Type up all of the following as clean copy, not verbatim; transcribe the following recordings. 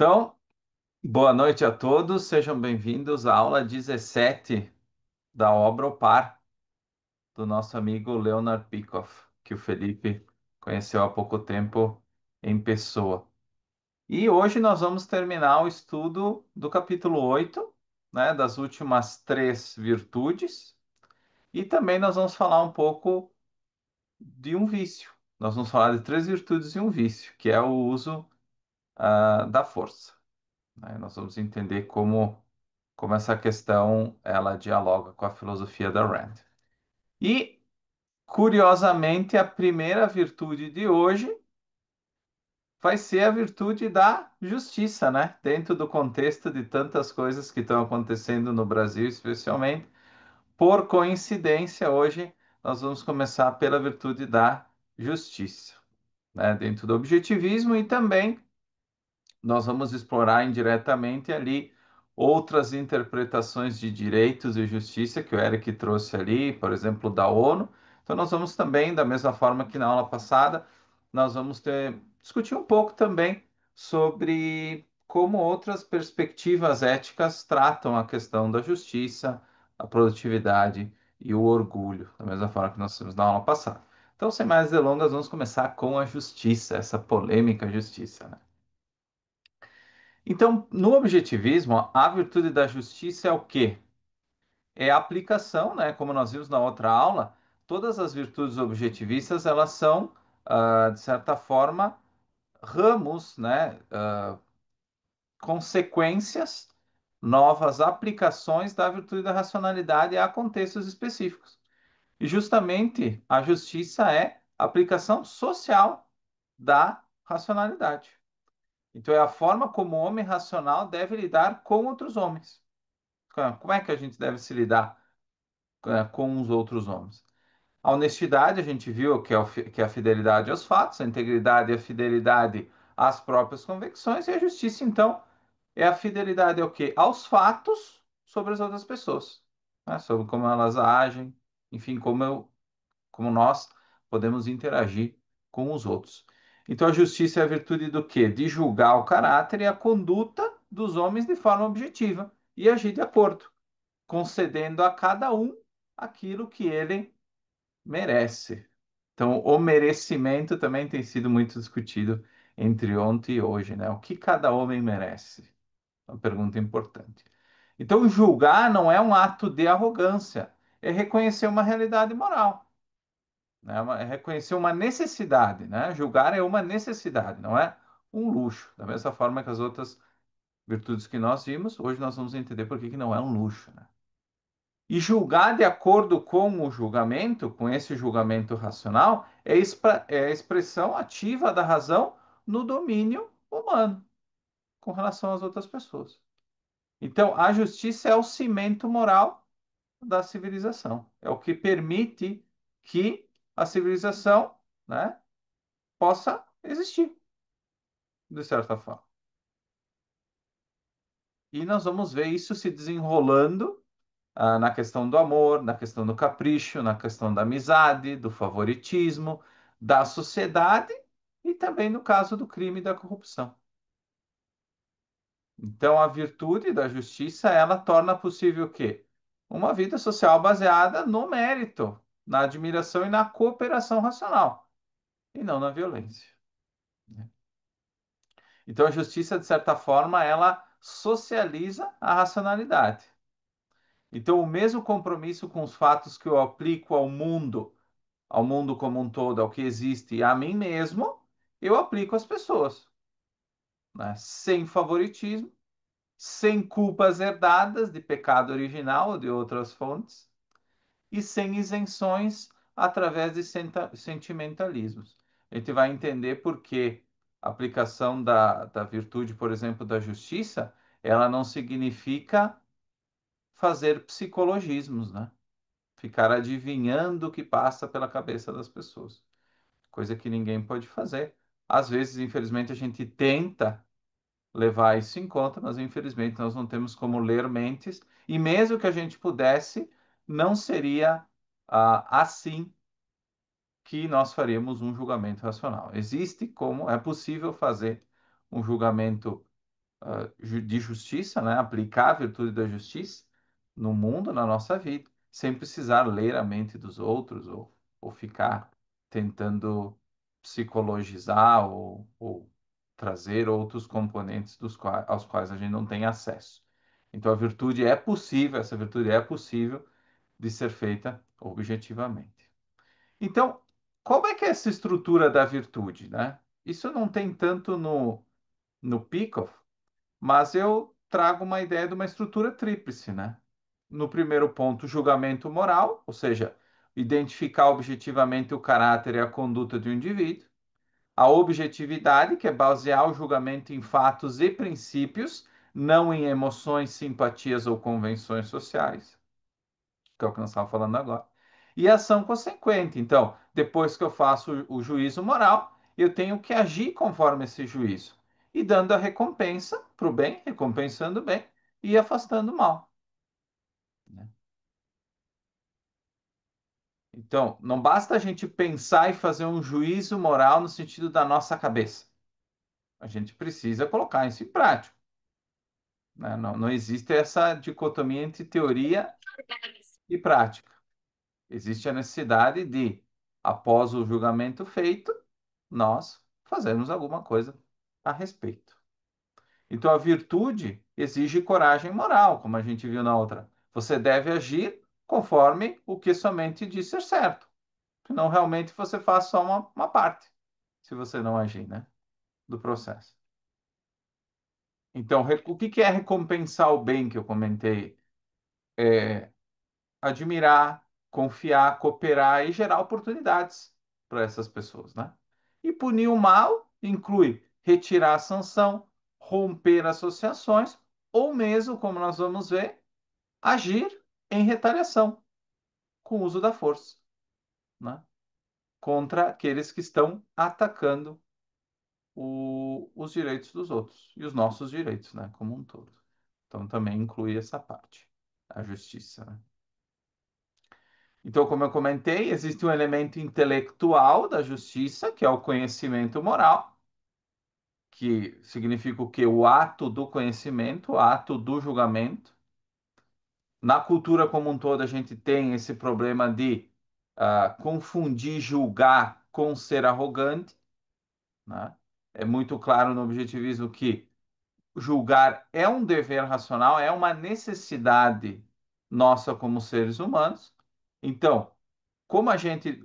Então, boa noite a todos, sejam bem-vindos à aula 17 da obra O Par, do nosso amigo Leonard Peikoff, que o Felipe conheceu há pouco tempo em pessoa. E hoje nós vamos terminar o estudo do capítulo 8, né, das últimas três virtudes, e também nós vamos falar um pouco de um vício. Nós vamos falar de três virtudes e um vício, que é o uso, da força, né? Nós vamos entender como essa questão ela dialoga com a filosofia da Rand. E, curiosamente, a primeira virtude de hoje vai ser a virtude da justiça, né? Dentro do contexto de tantas coisas que estão acontecendo no Brasil, especialmente. Por coincidência, hoje nós vamos começar pela virtude da justiça, né? Dentro do objetivismo e também nós vamos explorar indiretamente ali outras interpretações de direitos e justiça que o Eric trouxe ali, por exemplo, da ONU. Então, nós vamos também, da mesma forma que na aula passada, nós vamos discutir um pouco também sobre como outras perspectivas éticas tratam a questão da justiça, a produtividade e o orgulho, da mesma forma que nós fizemos na aula passada. Então, sem mais delongas, vamos começar com a justiça, essa polêmica justiça, né? Então, no objetivismo, a virtude da justiça é o quê? É a aplicação, né? Como nós vimos na outra aula, todas as virtudes objetivistas, elas são, de certa forma, ramos, né? Consequências, novas aplicações da virtude da racionalidade a contextos específicos. E justamente a justiça é a aplicação social da racionalidade. Então, é a forma como o homem racional deve lidar com outros homens. Como é que a gente deve se lidar, com os outros homens? A honestidade, a gente viu que é a fidelidade aos fatos, a integridade e a fidelidade às próprias convicções, e a justiça, então, é a fidelidade ao quê? Aos fatos sobre as outras pessoas, né? Sobre como elas agem, enfim, como nós podemos interagir com os outros. Então, a justiça é a virtude do quê? De julgar o caráter e a conduta dos homens de forma objetiva e agir de acordo, concedendo a cada um aquilo que ele merece. Então, o merecimento também tem sido muito discutido entre ontem e hoje, né? O que cada homem merece? É uma pergunta importante. Então, julgar não é um ato de arrogância, é reconhecer uma realidade moral, né? É reconhecer uma necessidade, né? Julgar é uma necessidade, não é um luxo. Da mesma forma que as outras virtudes que nós vimos, hoje nós vamos entender por que que não é um luxo, né? E julgar de acordo com o julgamento, com esse julgamento racional, é a expressão ativa da razão no domínio humano com relação às outras pessoas. Então, a justiça é o cimento moral da civilização. É o que permite que a civilização, né, possa existir, de certa forma. E nós vamos ver isso se desenrolando, na questão do amor, na questão do capricho, na questão da amizade, do favoritismo, da sociedade e também no caso do crime e da corrupção. Então, a virtude da justiça, ela torna possível o quê? Uma vida social baseada no mérito, na admiração e na cooperação racional, e não na violência, né? Então, a justiça, de certa forma, ela socializa a racionalidade. Então, o mesmo compromisso com os fatos que eu aplico ao mundo como um todo, ao que existe e a mim mesmo, eu aplico às pessoas, né? Sem favoritismo, sem culpas herdadas de pecado original ou de outras fontes, e sem isenções através de sentimentalismos. A gente vai entender por que a aplicação da virtude, por exemplo, da justiça, ela não significa fazer psicologismos, né? Ficar adivinhando o que passa pela cabeça das pessoas, coisa que ninguém pode fazer. Às vezes, infelizmente, a gente tenta levar isso em conta, mas infelizmente nós não temos como ler mentes, e mesmo que a gente pudesse, não seria, assim que nós faríamos um julgamento racional. Existe como, é possível fazer um julgamento, de justiça, né? Aplicar a virtude da justiça no mundo, na nossa vida, sem precisar ler a mente dos outros ou ficar tentando psicologizar ou trazer outros componentes aos quais a gente não tem acesso. Então, a virtude é possível, essa virtude é possível de ser feita objetivamente. Então, como é que é essa estrutura da virtude, né? Isso não tem tanto no Peikoff, mas eu trago uma ideia de uma estrutura tríplice, né? No primeiro ponto, julgamento moral, ou seja, identificar objetivamente o caráter e a conduta de um indivíduo. A objetividade, que é basear o julgamento em fatos e princípios, não em emoções, simpatias ou convenções sociais, que é o que nós estamos falando agora. E a ação consequente. Então, depois que eu faço o juízo moral, eu tenho que agir conforme esse juízo. E dando a recompensa para o bem, recompensando o bem e afastando o mal, né? Então, não basta a gente pensar e fazer um juízo moral no sentido da nossa cabeça. A gente precisa colocar isso em prática, né? Não existe essa dicotomia entre teoria e prática. Existe a necessidade de, após o julgamento feito, nós fazermos alguma coisa a respeito. Então, a virtude exige coragem moral, como a gente viu na outra. Você deve agir conforme o que somente diz ser certo. Senão, realmente, você faz só uma parte, se você não agir, né, do processo. Então, o que que é recompensar o bem que eu comentei? Admirar, confiar, cooperar e gerar oportunidades para essas pessoas, né? E punir o mal inclui retirar a sanção, romper associações ou mesmo, como nós vamos ver, agir em retaliação com o uso da força, né? Contra aqueles que estão atacando os direitos dos outros e os nossos direitos, né? Como um todo. Então também inclui essa parte, a justiça, né? Então, como eu comentei, existe um elemento intelectual da justiça, que é o conhecimento moral, que significa o quê? O ato do conhecimento, o ato do julgamento. Na cultura como um todo, a gente tem esse problema de confundir julgar com ser arrogante, né? É muito claro no objetivismo que julgar é um dever racional, é uma necessidade nossa como seres humanos. Então, como a gente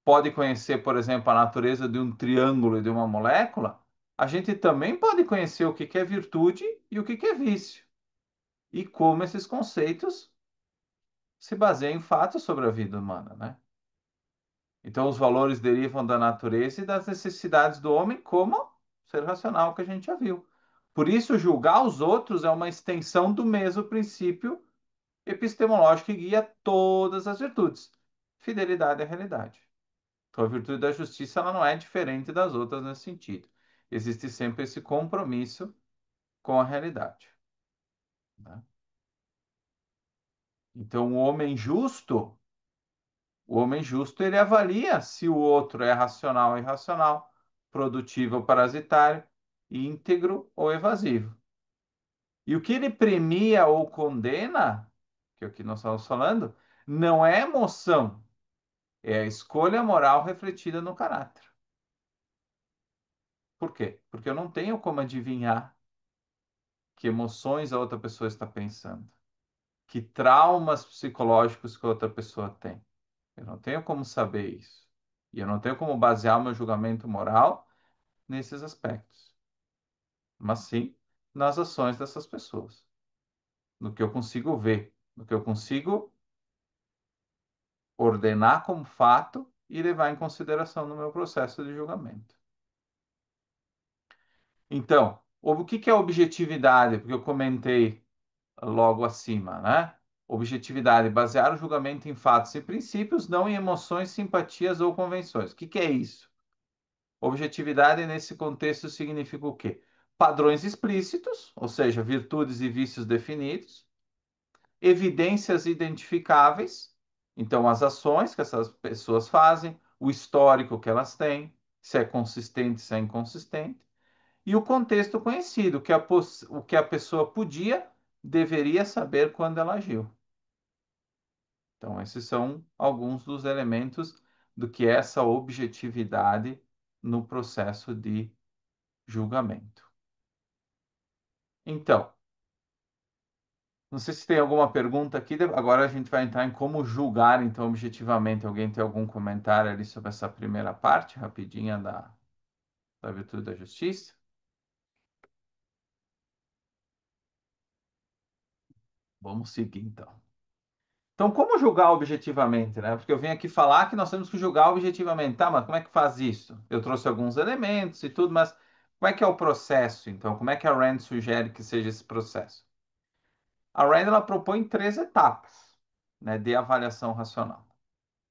pode conhecer, por exemplo, a natureza de um triângulo e de uma molécula, a gente também pode conhecer o que que é virtude e o que que é vício, e como esses conceitos se baseiam em fatos sobre a vida humana, né? Então, os valores derivam da natureza e das necessidades do homem, como ser racional, que a gente já viu. Por isso, julgar os outros é uma extensão do mesmo princípio epistemológico que guia todas as virtudes: fidelidade à realidade. Então, a virtude da justiça ela não é diferente das outras nesse sentido. Existe sempre esse compromisso com a realidade, né? Então, o homem justo, ele avalia se o outro é racional ou irracional, produtivo ou parasitário, íntegro ou evasivo. E o que ele premia ou condena, que é o que nós estamos falando, não é emoção, é a escolha moral refletida no caráter. Por quê? Porque eu não tenho como adivinhar que emoções a outra pessoa está pensando, que traumas psicológicos que a outra pessoa tem. Eu não tenho como saber isso. E eu não tenho como basear o meu julgamento moral nesses aspectos, mas sim nas ações dessas pessoas, no que eu consigo ver, no que eu consigo ordenar como fato e levar em consideração no meu processo de julgamento. Então, o que que é objetividade? Porque eu comentei logo acima, né? Objetividade, basear o julgamento em fatos e princípios, não em emoções, simpatias ou convenções. O que que é isso? Objetividade nesse contexto significa o quê? Padrões explícitos, ou seja, virtudes e vícios definidos, evidências identificáveis, então as ações que essas pessoas fazem, o histórico que elas têm, se é consistente, se é inconsistente, e o contexto conhecido, o que a pessoa podia, deveria saber quando ela agiu. Então, esses são alguns dos elementos do que é essa objetividade no processo de julgamento. Então, não sei se tem alguma pergunta aqui. Agora a gente vai entrar em como julgar, então, objetivamente. Alguém tem algum comentário ali sobre essa primeira parte, rapidinha, da virtude da justiça? Vamos seguir, então. Então, como julgar objetivamente, né? Porque eu venho aqui falar que nós temos que julgar objetivamente. Tá, mas como é que faz isso? Eu trouxe alguns elementos e tudo, mas como é que é o processo, então? Como é que a Rand sugere que seja esse processo? A Rand, ela propõe três etapas, né, de avaliação racional.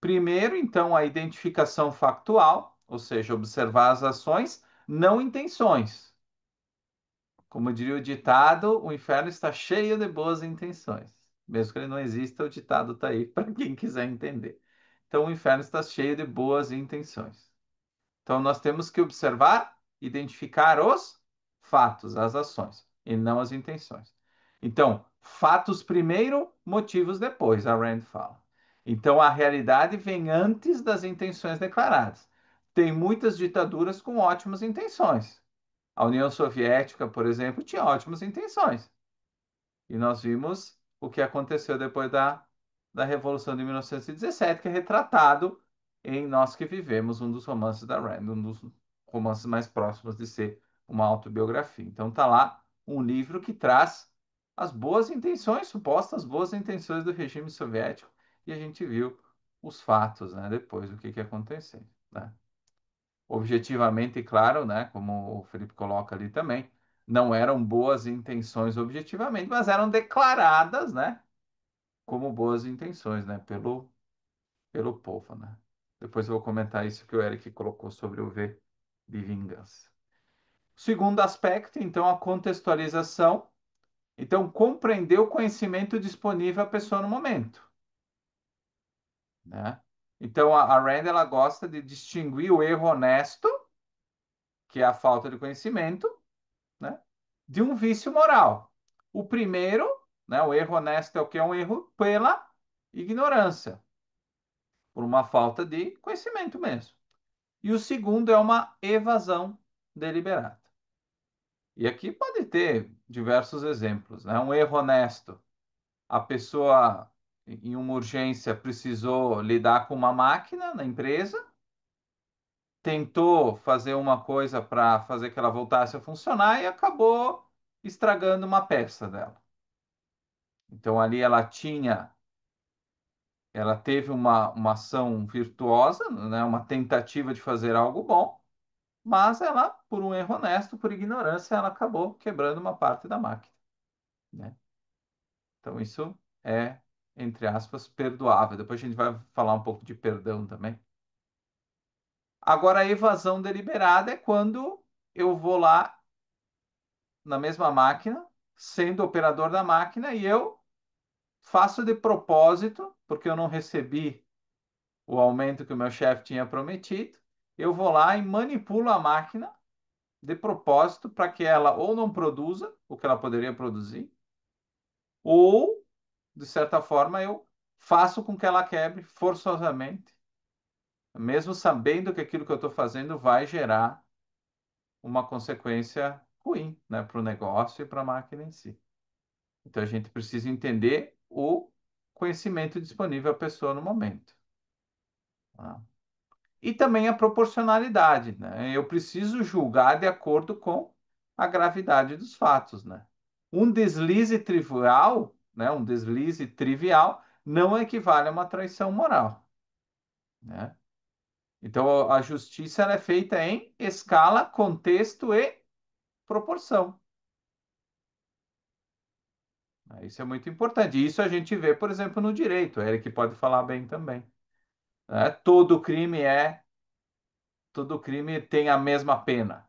Primeiro, então, a identificação factual, ou seja, observar as ações, não intenções. Como diria o ditado, o inferno está cheio de boas intenções. Mesmo que ele não exista, o ditado está aí para quem quiser entender. Então, o inferno está cheio de boas intenções. Então, nós temos que observar, identificar os fatos, as ações, e não as intenções. Então, fatos primeiro, motivos depois, a Rand fala. Então, a realidade vem antes das intenções declaradas. Tem muitas ditaduras com ótimas intenções. A União Soviética, por exemplo, tinha ótimas intenções. E nós vimos o que aconteceu depois da Revolução de 1917, que é retratado em Nós que Vivemos, um dos romances da Rand, um dos romances mais próximos de ser uma autobiografia. Então tá lá um livro que traz as boas intenções, supostas boas intenções do regime soviético, e a gente viu os fatos, né, depois do que aconteceu, né? Objetivamente, claro, né, como o Felipe coloca ali também, não eram boas intenções objetivamente, mas eram declaradas, né, como boas intenções, né, pelo povo, né? Depois eu vou comentar isso que o Eric colocou sobre o V de vingança. O segundo aspecto, então, a contextualização. Então, compreender o conhecimento disponível à pessoa no momento, né? Então, a Rand, ela gosta de distinguir o erro honesto, que é a falta de conhecimento, né, de um vício moral. O primeiro, né, o erro honesto é o que é um erro pela ignorância, por uma falta de conhecimento mesmo. E o segundo é uma evasão deliberada. E aqui pode ter diversos exemplos, né? Um erro honesto. A pessoa, em uma urgência, precisou lidar com uma máquina na empresa, tentou fazer uma coisa para fazer que ela voltasse a funcionar e acabou estragando uma peça dela. Então ali ela teve uma ação virtuosa, né, uma tentativa de fazer algo bom, mas ela, por um erro honesto, por ignorância, ela acabou quebrando uma parte da máquina, né? Então isso é, entre aspas, perdoável. Depois a gente vai falar um pouco de perdão também. Agora, a evasão deliberada é quando eu vou lá na mesma máquina, sendo operador da máquina, e eu faço de propósito, porque eu não recebi o aumento que o meu chefe tinha prometido, eu vou lá e manipulo a máquina de propósito para que ela ou não produza o que ela poderia produzir, ou, de certa forma, eu faço com que ela quebre forçosamente, mesmo sabendo que aquilo que eu estou fazendo vai gerar uma consequência ruim, né, para o negócio e para a máquina em si. Então a gente precisa entender o conhecimento disponível à pessoa no momento. Tá? E também a proporcionalidade, né? Eu preciso julgar de acordo com a gravidade dos fatos, né? Um deslize trivial, né? Um deslize trivial não equivale a uma traição moral, né? Então a justiça ela é feita em escala, contexto e proporção. Isso é muito importante. Isso a gente vê, por exemplo, no direito. É ele que pode falar bem também, né? Todo crime tem a mesma pena,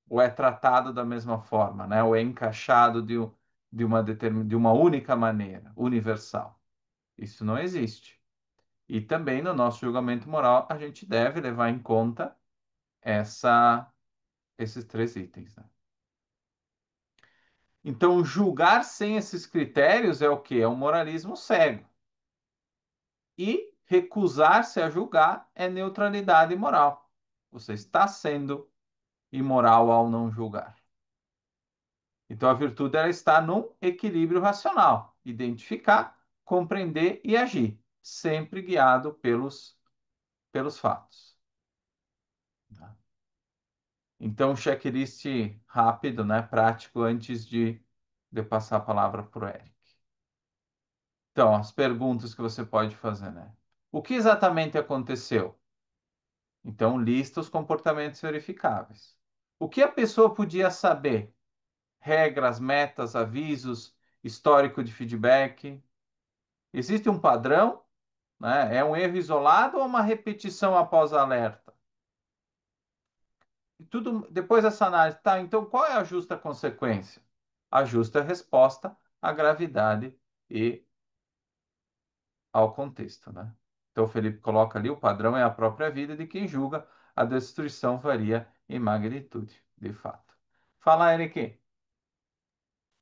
ou é tratado da mesma forma, né? Ou é encaixado de uma única maneira, universal. Isso não existe. E também no nosso julgamento moral, a gente deve levar em conta essa, esses três itens, né? Então, julgar sem esses critérios é o quê? É um moralismo cego. E recusar-se a julgar é neutralidade moral. Você está sendo imoral ao não julgar. Então, a virtude ela está num equilíbrio racional. Identificar, compreender e agir, sempre guiado pelos fatos. Tá? Então, checklist rápido, né, prático, antes de passar a palavra para o Eric. Então, as perguntas que você pode fazer, né? O que exatamente aconteceu? Então, lista os comportamentos verificáveis. O que a pessoa podia saber? Regras, metas, avisos, histórico de feedback. Existe um padrão, né? É um erro isolado ou uma repetição após alerta? E tudo depois dessa análise, tá? Então, qual é a justa consequência? A justa resposta à gravidade e ao contexto, né? Então, o Felipe coloca ali: o padrão é a própria vida de quem julga, a destruição varia em magnitude, de fato. Fala, Eric.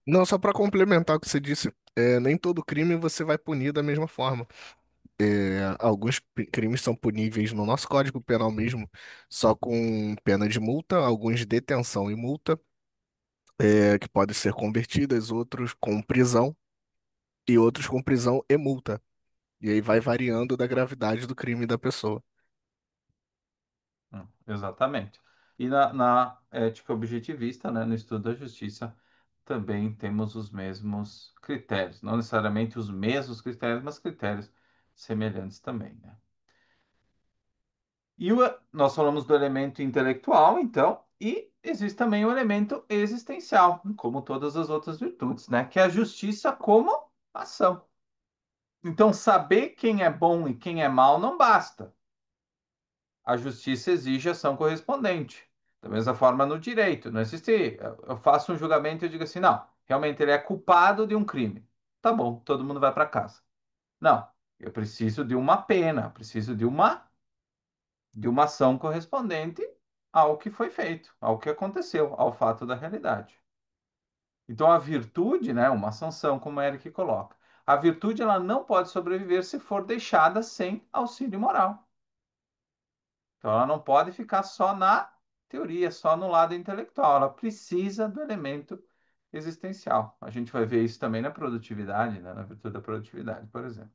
Não, só para complementar o que você disse, nem todo crime você vai punir da mesma forma. Alguns crimes são puníveis no nosso Código Penal mesmo, só com pena de multa, alguns de detenção e multa, que podem ser convertidas, outros com prisão e outros com prisão e multa. E aí vai variando da gravidade do crime da pessoa. Exatamente. E na ética objetivista, né, no estudo da justiça, também temos os mesmos critérios. Não necessariamente os mesmos critérios, mas critérios semelhantes também, né? Nós falamos do elemento intelectual, então, e existe também o elemento existencial, como todas as outras virtudes, né? Que é a justiça como ação. Então, saber quem é bom e quem é mal não basta. A justiça exige ação correspondente. Da mesma forma no direito. Não existe. Eu faço um julgamento e eu digo assim: não, realmente ele é culpado de um crime. Tá bom, todo mundo vai para casa. Não, eu preciso de uma pena, preciso de uma ação correspondente ao que foi feito, ao que aconteceu, ao fato da realidade. Então a virtude, né, uma sanção, como o Eric coloca, a virtude ela não pode sobreviver se for deixada sem auxílio moral. Então, ela não pode ficar só na teoria, só no lado intelectual. Ela precisa do elemento existencial. A gente vai ver isso também na produtividade, né? Na virtude da produtividade, por exemplo.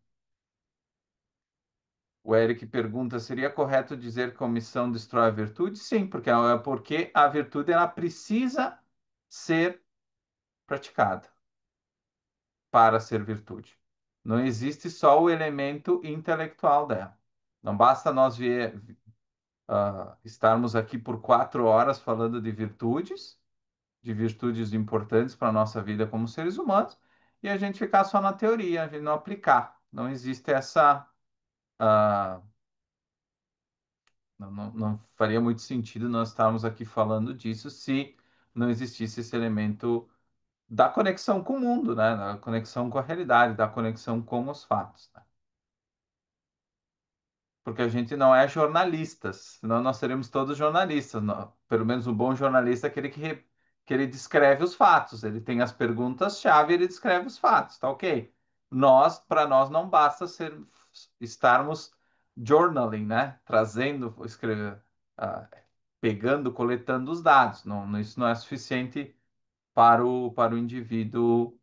O Eric pergunta: seria correto dizer que a omissão destrói a virtude? Sim, porque a virtude ela precisa ser praticada para ser virtude. Não existe só o elemento intelectual dela. Não basta nós estarmos aqui por 4 horas falando de virtudes importantes para a nossa vida como seres humanos, e a gente ficar só na teoria, a gente não aplicar. Não existe essa. ah, não faria muito sentido nós estarmos aqui falando disso se não existisse esse elemento da conexão com o mundo, né? Da conexão com a realidade, da conexão com os fatos, né? Porque a gente não é jornalistas, senão nós seremos todos jornalistas. Pelo menos um bom jornalista é aquele que ele descreve os fatos, ele tem as perguntas-chave, ele descreve os fatos, tá ok? Para nós não basta estarmos journaling, né? Trazendo, ah, pegando, coletando os dados. Isso não é suficiente para o indivíduo,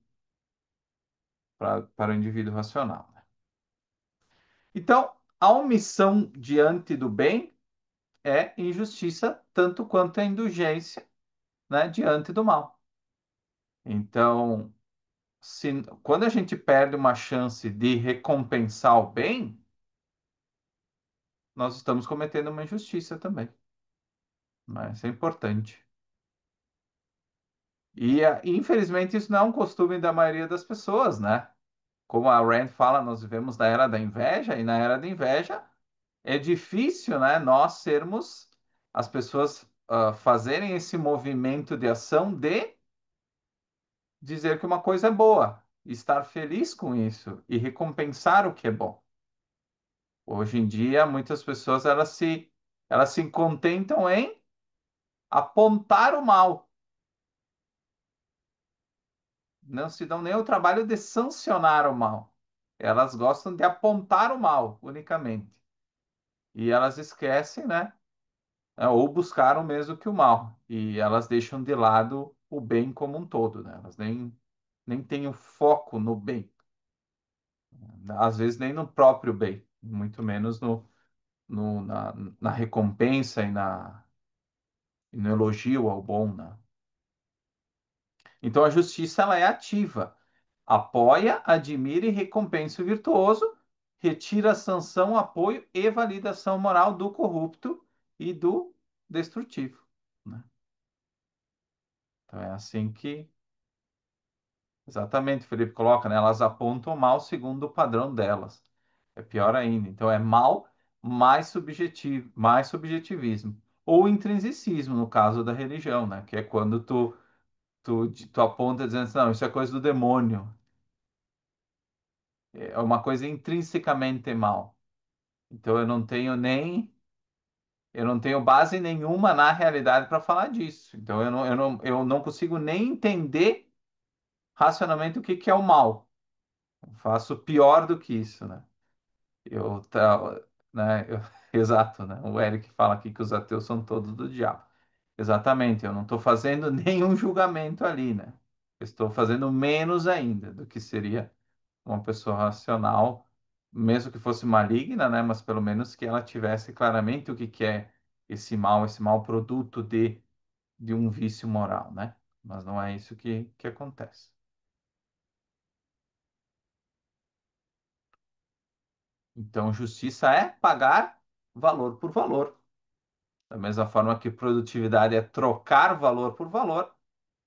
para o indivíduo racional, né? Então, a omissão diante do bem é injustiça tanto quanto a indulgência, né, diante do mal. Então, quando a gente perde uma chance de recompensar o bem, nós estamos cometendo uma injustiça também. Mas é importante. Infelizmente, isso não é um costume da maioria das pessoas, né? Como a Rand fala, nós vivemos na era da inveja, e na era da inveja é difícil, né, as pessoas fazerem esse movimento de ação de dizer que uma coisa é boa, estar feliz com isso e recompensar o que é bom. Hoje em dia, muitas pessoas elas se contentam em apontar o mal. Não se dão nem o trabalho de sancionar o mal. Elas gostam de apontar o mal unicamente. E elas esquecem, né? Ou buscaram mesmo que o mal. E elas deixam de lado o bem como um todo, né? Elas nem têm o foco no bem. Às vezes nem no próprio bem, muito menos na recompensa e no elogio ao bom, né? Então a justiça ela é ativa, apoia, admira e recompensa o virtuoso, retira a sanção, apoio e validação moral do corrupto e do destrutivo, né? Então é assim que exatamente o Felipe coloca, né? Elas apontam o mal segundo o padrão delas. É pior ainda. Então é mal mais subjetivo, mais subjetivismo. Ou intrinsecismo, no caso da religião, né? Que é quando tu aponta dizendo assim, não, isso é coisa do demônio. É uma coisa intrinsecamente mal. Então eu não tenho base nenhuma na realidade para falar disso. Então eu não consigo nem entender racionalmente o que que é o mal. Eu faço pior do que isso, né? Eu, tá, né? Exato, né? O Eric fala aqui que os ateus são todos do diabo. Exatamente, eu não estou fazendo nenhum julgamento ali, né? Eu estou fazendo menos ainda do que seria uma pessoa racional, mesmo que fosse maligna, né? Mas pelo menos que ela tivesse claramente o que que é esse mal produto de um vício moral, né? Mas não é isso que acontece. Então, justiça é pagar valor por valor. Da mesma forma que produtividade é trocar valor por valor,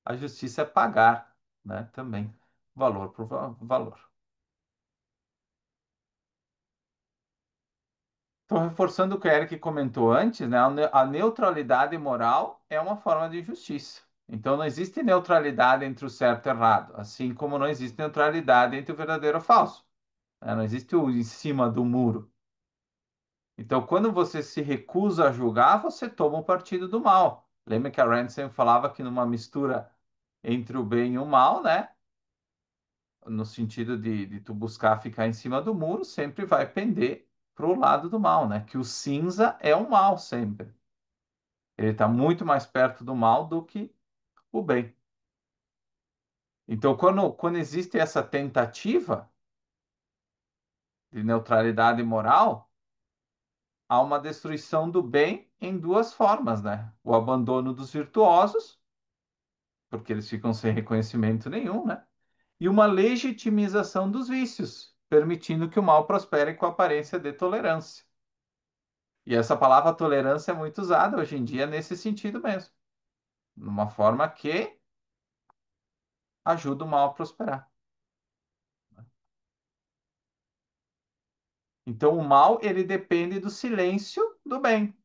a justiça é pagar, né? Também valor por valor. Então, reforçando o que o Eric comentou antes, né? A neutralidade moral é uma forma de justiça. Então, não existe neutralidade entre o certo e o errado, assim como não existe neutralidade entre o verdadeiro e o falso, né? Não existe o em cima do muro. Então, quando você se recusa a julgar, você toma o partido do mal. Lembra que a Rand sempre falava que numa mistura entre o bem e o mal, né? No sentido de tu buscar ficar em cima do muro, sempre vai pender para o lado do mal, né? Que o cinza é o mal sempre. Ele está muito mais perto do mal do que o bem. Então, quando existe essa tentativa de neutralidade moral, há uma destruição do bem em duas formas, né? O abandono dos virtuosos, porque eles ficam sem reconhecimento nenhum, né? E uma legitimização dos vícios, permitindo que o mal prospere com aparência de tolerância. E essa palavra tolerância é muito usada hoje em dia nesse sentido mesmo, numa forma que ajuda o mal a prosperar. Então, o mal, ele depende do silêncio do bem.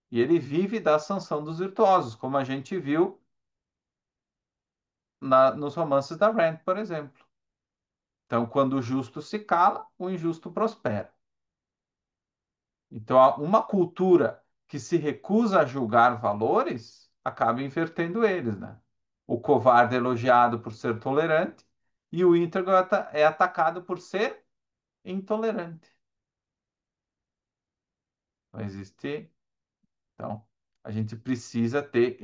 E ele vive da sanção dos virtuosos, como a gente viu nos romances da Rand, por exemplo. Então, quando o justo se cala, o injusto prospera. Então, uma cultura que se recusa a julgar valores acaba invertendo eles, né? O covarde é elogiado por ser tolerante e o íntegro é atacado por ser intolerante. Não existe. Então, a gente precisa ter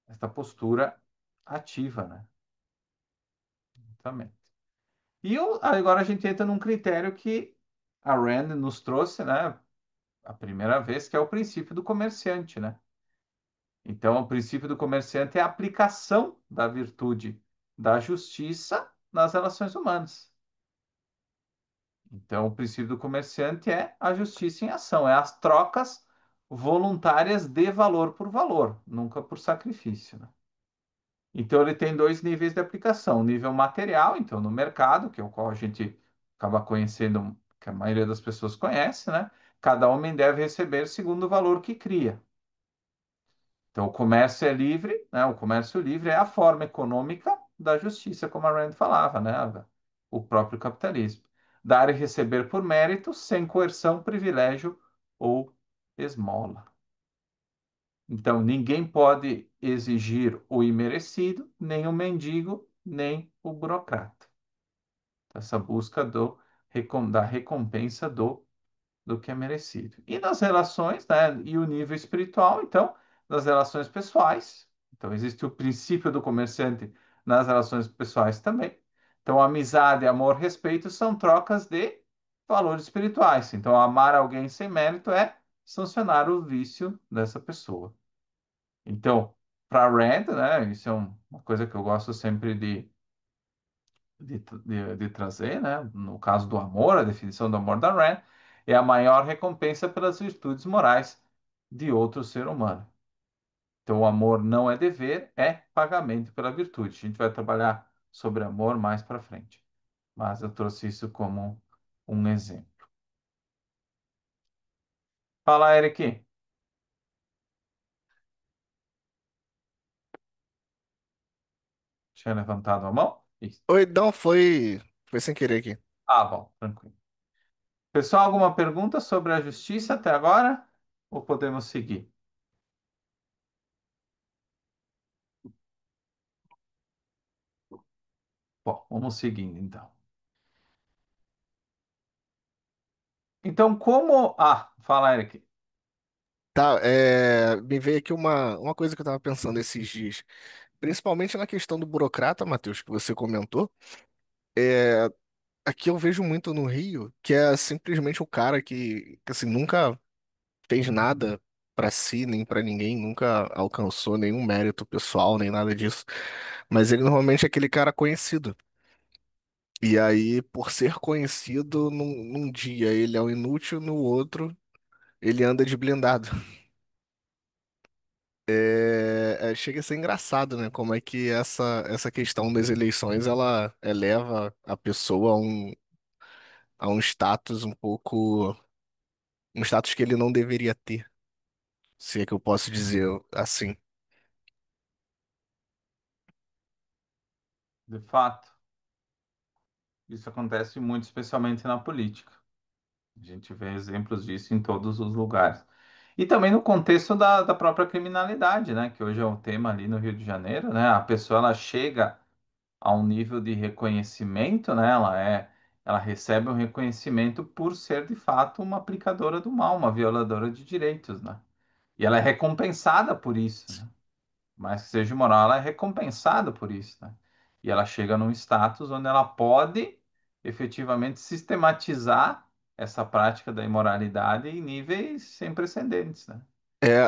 esta postura ativa, né? Também. Agora a gente entra num critério que a Rand nos trouxe, né? A primeira vez, que é o princípio do comerciante, né? Então, o princípio do comerciante é a aplicação da virtude da justiça nas relações humanas. Então, o princípio do comerciante é a justiça em ação, é as trocas voluntárias de valor por valor, nunca por sacrifício, né? Então, ele tem dois níveis de aplicação: o nível material, então, no mercado, que é o qual a gente acaba conhecendo, que a maioria das pessoas conhece, né? Cada homem deve receber segundo o valor que cria. Então, o comércio é livre, né? O comércio livre é a forma econômica da justiça, como a Rand falava, né? O próprio capitalismo. Dar e receber por mérito, sem coerção, privilégio ou esmola. Então, ninguém pode exigir o imerecido, nem o mendigo, nem o burocrata. Essa busca da recompensa do que é merecido. E nas relações, né, e o nível espiritual, então, nas relações pessoais. Então, existe o princípio do comerciante nas relações pessoais também. Então, amizade, amor, respeito são trocas de valores espirituais. Então, amar alguém sem mérito é sancionar o vício dessa pessoa. Então, para Rand, né, isso é uma coisa que eu gosto sempre de trazer, né? No caso do amor, a definição do amor da Rand é a maior recompensa pelas virtudes morais de outro ser humano. Então, o amor não é dever, é pagamento pela virtude. A gente vai trabalhar sobre amor mais para frente, mas eu trouxe isso como um exemplo. Fala, Eric. Tinha levantado a mão? Isso. Oi, não, foi sem querer aqui. Ah, bom, tranquilo. Pessoal, alguma pergunta sobre a justiça até agora? Ou podemos seguir? Bom, vamos seguindo então. Então, como. Ah, fala, Eric. Tá, me veio aqui uma coisa que eu tava pensando esses dias. Principalmente na questão do burocrata, Matheus, que você comentou. É, aqui eu vejo muito no Rio, que é simplesmente o cara que assim, nunca fez nada pra si, nem pra ninguém, nunca alcançou nenhum mérito pessoal, nem nada disso. Mas ele normalmente é aquele cara conhecido. E aí, por ser conhecido, num dia ele é o inútil, no outro ele anda de blindado. Chega a ser engraçado, né? Como é que essa questão das eleições ela eleva a pessoa a um status um pouco, um status que ele não deveria ter, se é que eu posso dizer assim. De fato, isso acontece muito, especialmente na política. A gente vê exemplos disso em todos os lugares. E também no contexto da própria criminalidade, né? Que hoje é o tema ali no Rio de Janeiro, né? A pessoa ela chega a um nível de reconhecimento, né? Ela recebe um reconhecimento por ser de fato uma aplicadora do mal, uma violadora de direitos, né? E ela é recompensada por isso, né? Mas que seja moral, ela é recompensada por isso, né? E ela chega num status onde ela pode efetivamente sistematizar essa prática da imoralidade em níveis sem precedentes, né?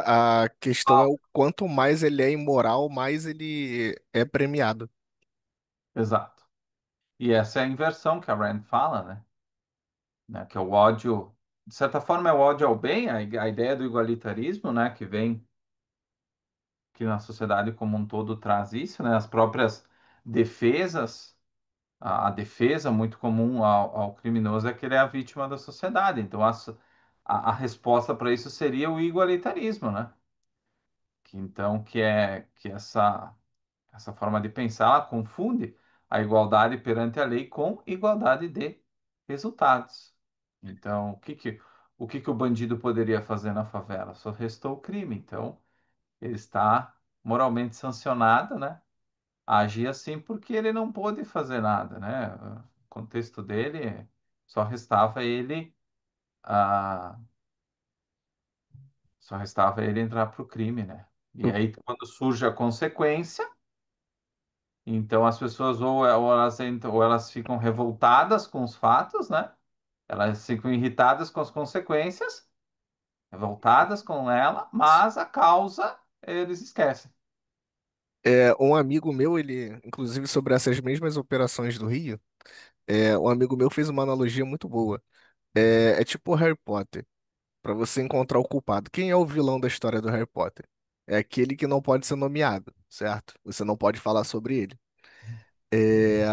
A questão é o quanto mais ele é imoral, mais ele é premiado. Exato. E essa é a inversão que a Rand fala, né? Que é o ódio, de certa forma, é o ódio ao bem, a ideia do igualitarismo, né? Que vem, que na sociedade como um todo traz isso, né? As próprias defesas. A defesa muito comum ao criminoso é que ele é a vítima da sociedade. Então, a resposta para isso seria o igualitarismo, né? Que essa forma de pensar ela confunde a igualdade perante a lei com igualdade de resultados. Então, o que que o bandido poderia fazer na favela? Só restou o crime. Então, ele está moralmente sancionado, né? Agir assim porque ele não pôde fazer nada, né? O contexto dele só restava ele ah, só restava ele entrar para o crime, né? E aí quando surge a consequência, então as pessoas ou elas entram, ou elas ficam revoltadas com os fatos, né? Elas ficam irritadas com as consequências, revoltadas com ela, mas a causa eles esquecem. Um amigo meu, ele, inclusive sobre essas mesmas operações do Rio, um amigo meu fez uma analogia muito boa. É tipo o Harry Potter. Para você encontrar o culpado. Quem é o vilão da história do Harry Potter? É aquele que não pode ser nomeado, certo? Você não pode falar sobre ele. É,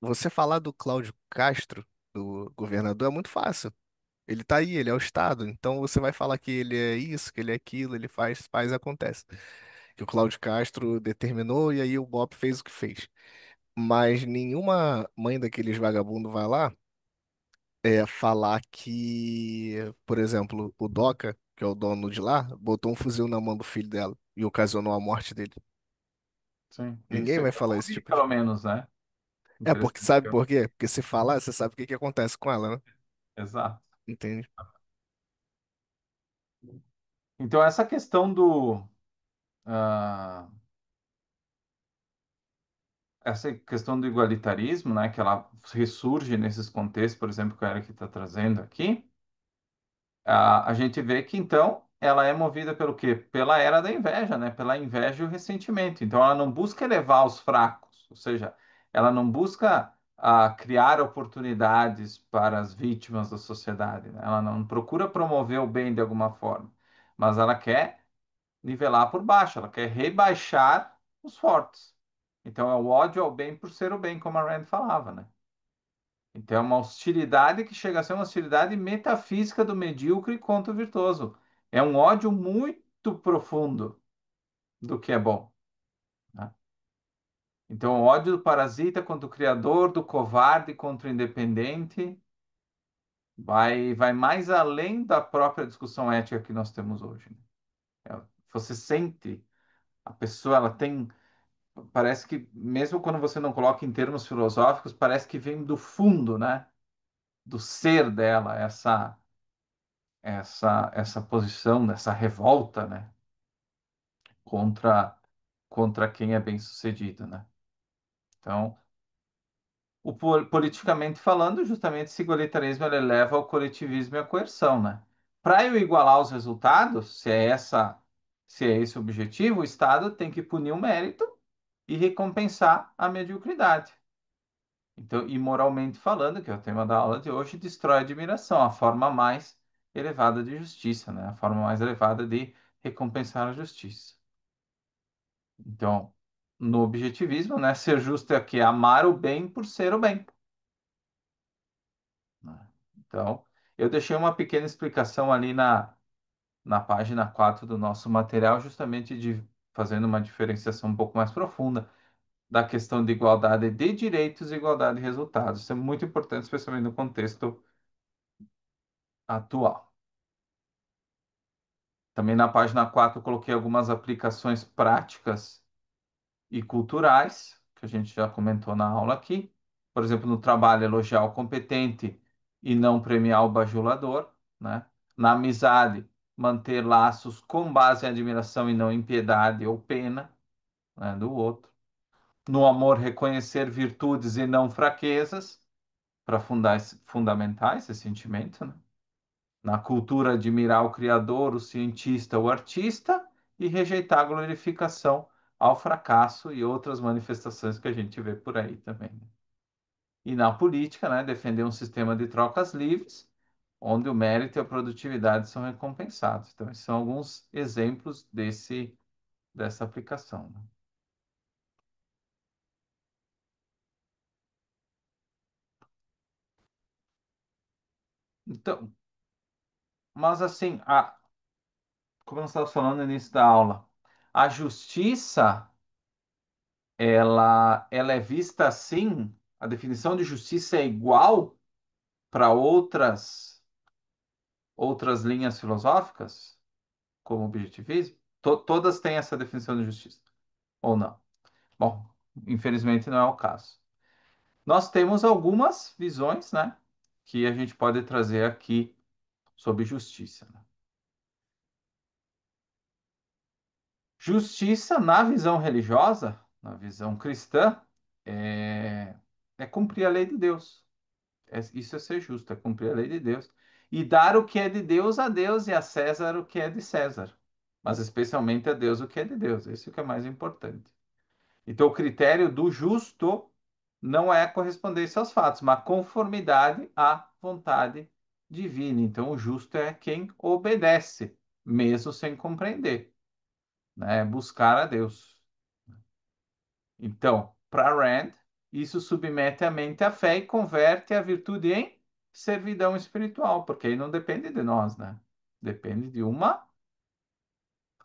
Você falar do Cláudio Castro, do governador, é muito fácil. Ele tá aí, ele é o Estado. Então você vai falar que ele é isso, que ele é aquilo, ele faz, acontece. Que o Cláudio Castro determinou e aí o BOP fez o que fez. Mas nenhuma mãe daqueles vagabundos vai lá falar que, por exemplo, o Doca. que é o dono de lá, botou um fuzil na mão do filho dela e ocasionou a morte dele. Sim. Ninguém Isso vai eu falar esse ouvi, tipo de pelo coisa. menos, né? É porque Interessante. sabe por quê? Porque se falar, você sabe o que que acontece com ela, né? Exato. Entende? Então, essa questão ah, essa questão do igualitarismo, né, que ela ressurge nesses contextos, por exemplo, que o Eric está trazendo aqui, a gente vê que então ela é movida pelo quê? Pela era da inveja, né? Pela inveja e o ressentimento. Então ela não busca elevar os fracos, ou seja, ela não busca criar oportunidades para as vítimas da sociedade, né? Ela não procura promover o bem de alguma forma, mas ela quer nivelar por baixo, ela quer rebaixar os fortes. Então é o ódio ao bem por ser o bem, como a Rand falava, né? Então é uma hostilidade que chega a ser uma hostilidade metafísica do medíocre contra o virtuoso. É um ódio muito profundo do que é bom, né? Então o ódio do parasita contra o criador, do covarde contra o independente, vai mais além da própria discussão ética que nós temos hoje, né? Você sente a pessoa, ela tem, parece que mesmo quando você não coloca em termos filosóficos, parece que vem do fundo, né? Do ser dela, essa posição, dessa revolta, né, contra contra quem é bem-sucedido, né? Então, politicamente falando, justamente esse igualitarismo ele leva ao coletivismo e à coerção, né? Para eu igualar os resultados, se é esse o objetivo, o Estado tem que punir o mérito e recompensar a mediocridade. Então, e moralmente falando, que é o tema da aula de hoje, destrói a admiração, a forma mais elevada de justiça, né? A forma mais elevada de recompensar a justiça. Então, no objetivismo, né, ser justo é o quê? Amar o bem por ser o bem, né? Então, eu deixei uma pequena explicação ali na página 4 do nosso material, justamente fazendo uma diferenciação um pouco mais profunda da questão de igualdade de direitos e igualdade de resultados. Isso é muito importante, especialmente no contexto atual. Também na página 4 eu coloquei algumas aplicações práticas e culturais, que a gente já comentou na aula aqui. Por exemplo, no trabalho, elogiar o competente e não premiar o bajulador, né? Na amizade, manter laços com base em admiração e não em piedade ou pena, né, do outro. No amor, reconhecer virtudes e não fraquezas, para fundamentar esse sentimento, né? Na cultura, admirar o criador, o cientista, o artista e rejeitar a glorificação ao fracasso e outras manifestações que a gente vê por aí também, né? E na política, né, defender um sistema de trocas livres, onde o mérito e a produtividade são recompensados. Então, esses são alguns exemplos dessa aplicação, né? Então, mas assim, como nós estávamos falando no início da aula, a justiça ela é vista assim, a definição de justiça é igual para outras linhas filosóficas, como o objetivismo? Todas têm essa definição de justiça, ou não? Bom, infelizmente não é o caso. Nós temos algumas visões, né, que a gente pode trazer aqui sobre justiça, né? Justiça, na visão religiosa, na visão cristã, é, é cumprir a lei de Deus. Isso é ser justo, é cumprir a lei de Deus. E dar o que é de Deus a Deus e a César o que é de César. Mas especialmente a Deus o que é de Deus. Isso que é mais importante. Então, o critério do justo não é a correspondência aos fatos, mas conformidade à vontade divina. Então, o justo é quem obedece, mesmo sem compreender, né? É buscar a Deus. Então, para Rand, isso submete a mente à fé e converte a virtude em servidão espiritual, porque aí não depende de nós, né? Depende de uma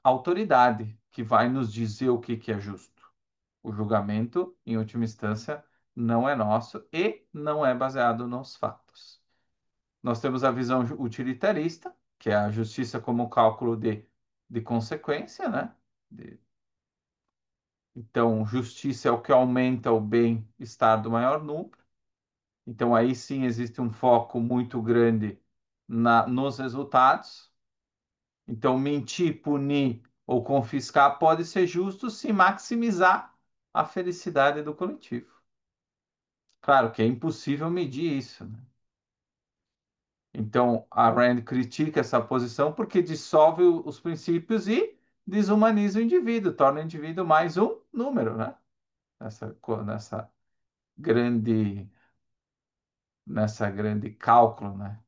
autoridade que vai nos dizer o que é justo. O julgamento, em última instância, não é nosso e não é baseado nos fatos. Nós temos a visão utilitarista, que é a justiça como cálculo de consequência, né? Então, justiça é o que aumenta o bem-estar do maior número. Então, aí sim existe um foco muito grande nos resultados. Então, mentir, punir ou confiscar pode ser justo se maximizar a felicidade do coletivo. Claro que é impossível medir isso, né? Então, a Rand critica essa posição porque dissolve os princípios e desumaniza o indivíduo, torna o indivíduo mais um número, né? Nessa grande, nessa grande cálculo, né?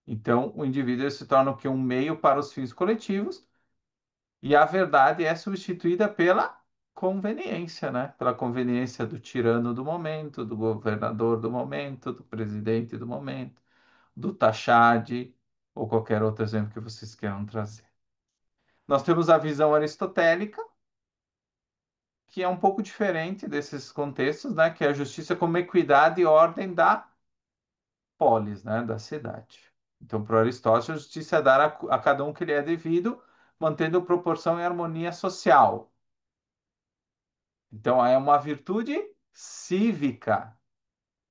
Então, o indivíduo se torna o que? Um meio para os fins coletivos e a verdade é substituída pela conveniência, né? Pela conveniência do tirano do momento, do governador do momento, do presidente do momento, do Taxade ou qualquer outro exemplo que vocês queiram trazer. Nós temos a visão aristotélica, que é um pouco diferente desses contextos, né? Que é a justiça como equidade e ordem da polis, né? Da cidade. Então, para Aristóteles, a justiça é dar a cada um o que lhe é devido, mantendo proporção e harmonia social. Então, é uma virtude cívica.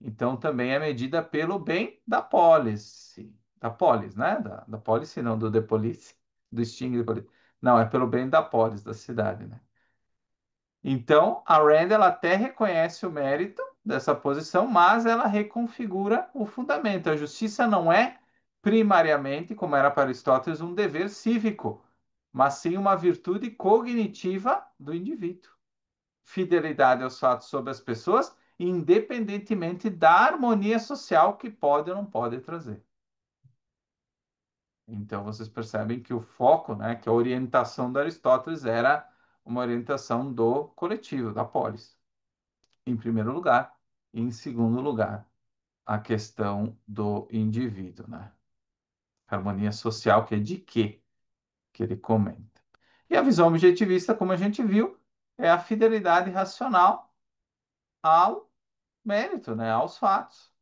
Então, também é medida pelo bem da polis, né? Da polis, não, do de police, do extingue de police. Não, é pelo bem da polis, da cidade, né? Então, a Rand, ela até reconhece o mérito dessa posição, mas ela reconfigura o fundamento. A justiça não é primariamente, como era para Aristóteles, um dever cívico, mas sim uma virtude cognitiva do indivíduo. Fidelidade aos fatos sobre as pessoas, independentemente da harmonia social que pode ou não pode trazer. Então, vocês percebem que o foco, né, que a orientação de Aristóteles era uma orientação do coletivo, da polis, em primeiro lugar. E, em segundo lugar, a questão do indivíduo, né? Harmonia social, que é de quê que ele comenta. E a visão objetivista, como a gente viu, é a fidelidade racional ao mérito, né, aos fatos.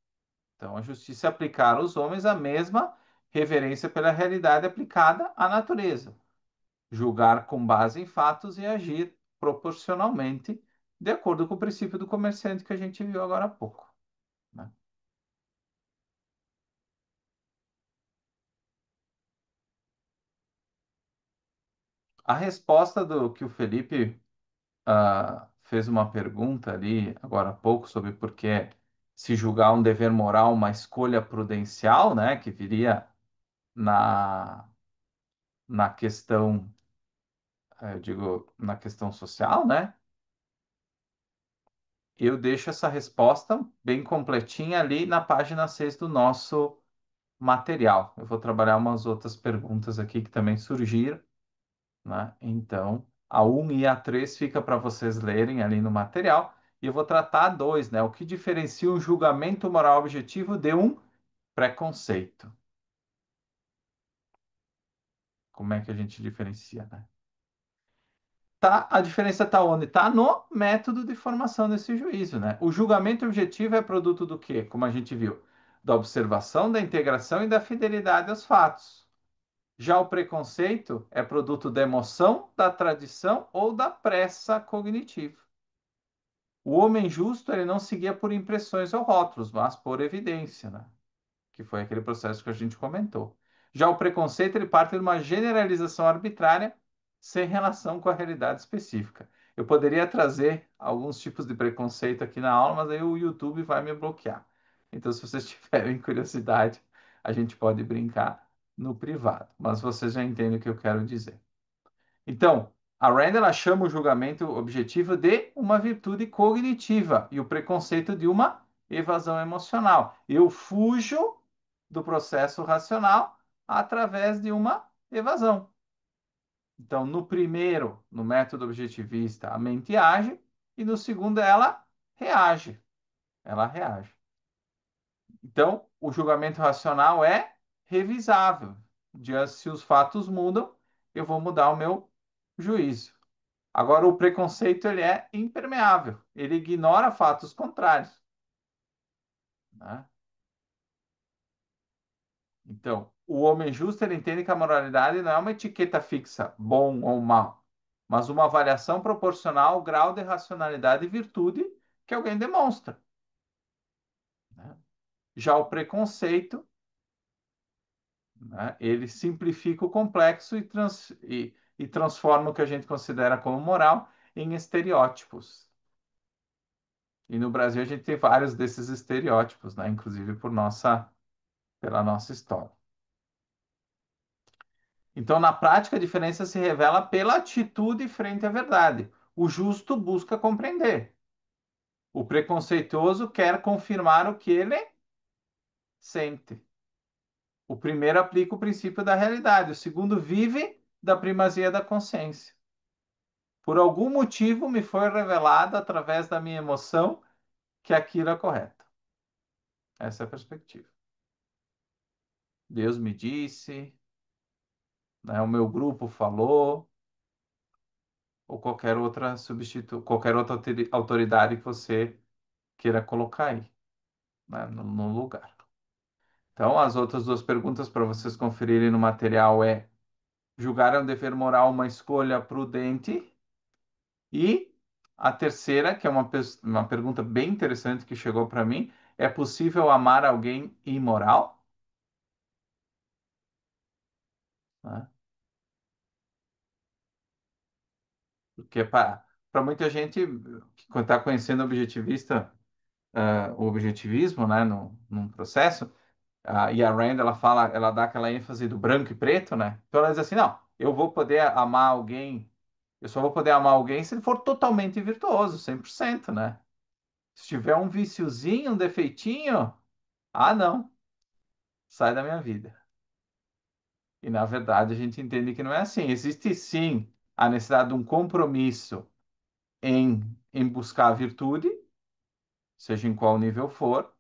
Então, a justiça é aplicar aos homens a mesma reverência pela realidade aplicada à natureza, julgar com base em fatos e agir proporcionalmente, de acordo com o princípio do comerciante que a gente viu agora há pouco, né? A resposta do que o Felipe fez uma pergunta ali agora há pouco sobre por que se julgar um dever moral uma escolha prudencial, né, que viria na, na questão, eu digo, na questão social, né? Eu deixo essa resposta bem completinha ali na página 6 do nosso material. Eu vou trabalhar umas outras perguntas aqui que também surgiram, né? Então, a 1 e a 3 fica para vocês lerem ali no material. E eu vou tratar a 2, né? O que diferencia um julgamento moral objetivo de um preconceito? Como é que a gente diferencia, né? Tá, a diferença está onde? Está no método de formação desse juízo, né? O julgamento objetivo é produto do quê? Como a gente viu, da observação, da integração e da fidelidade aos fatos. Já o preconceito é produto da emoção, da tradição ou da pressa cognitiva. O homem justo, ele não seguia por impressões ou rótulos, mas por evidência, né? Que foi aquele processo que a gente comentou. Já o preconceito, ele parte de uma generalização arbitrária sem relação com a realidade específica. Eu poderia trazer alguns tipos de preconceito aqui na aula, mas aí o YouTube vai me bloquear. Então, se vocês tiverem curiosidade, a gente pode brincar no privado, mas vocês já entendem o que eu quero dizer. Então, a Rand ela chama o julgamento objetivo de uma virtude cognitiva e o preconceito de uma evasão emocional. Eu fujo do processo racional através de uma evasão. Então, no primeiro, no método objetivista, a mente age e no segundo ela reage. Ela reage. Então, o julgamento racional é revisável. Diante se os fatos mudam, eu vou mudar o meu juízo. Agora, o preconceito ele é impermeável, ele ignora fatos contrários, né? Então, o homem justo ele entende que a moralidade não é uma etiqueta fixa, bom ou mal, mas uma avaliação proporcional ao grau de racionalidade e virtude que alguém demonstra, né? Já o preconceito, né, ele simplifica o complexo e transforma o que a gente considera como moral em estereótipos. E no Brasil a gente tem vários desses estereótipos, né, inclusive pela nossa história. Então, na prática, a diferença se revela pela atitude frente à verdade. O justo busca compreender. O preconceituoso quer confirmar o que ele sente. O primeiro aplica o princípio da realidade, o segundo vive da primazia da consciência. Por algum motivo me foi revelado através da minha emoção que aquilo é correto. Essa é a perspectiva. Deus me disse, né, o meu grupo falou, ou qualquer outra autoridade que você queira colocar aí, né, no lugar. Então, as outras duas perguntas para vocês conferirem no material é: julgar é um dever moral uma escolha prudente? E a terceira, que é uma pergunta bem interessante que chegou para mim, é possível amar alguém imoral? Né? Porque para muita gente que está conhecendo o objetivista, o objetivismo, né, num processo, e a Rand, ela fala, ela dá aquela ênfase do branco e preto, né? Então ela diz assim, não, eu vou poder amar alguém, eu só vou poder amar alguém se ele for totalmente virtuoso, 100%, né? Se tiver um viciozinho, um defeitinho, não, sai da minha vida. E na verdade a gente entende que não é assim. Existe sim a necessidade de um compromisso em buscar a virtude, seja em qual nível for.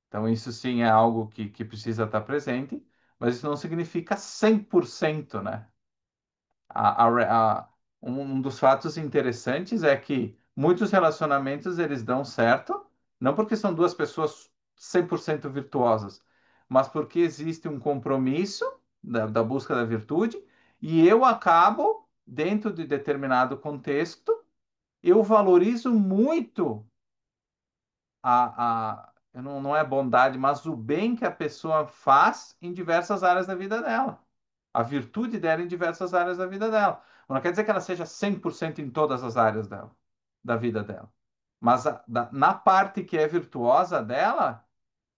Então isso sim é algo que precisa estar presente, mas isso não significa 100%, né? A, um dos fatos interessantes é que muitos relacionamentos eles dão certo, não porque são duas pessoas 100% virtuosas, mas porque existe um compromisso da busca da virtude e eu acabo, dentro de determinado contexto, eu valorizo muito não é bondade, mas o bem que a pessoa faz em diversas áreas da vida dela. A virtude dela em diversas áreas da vida dela. Não quer dizer que ela seja 100% em todas as áreas dela, da vida dela. Mas na parte que é virtuosa dela,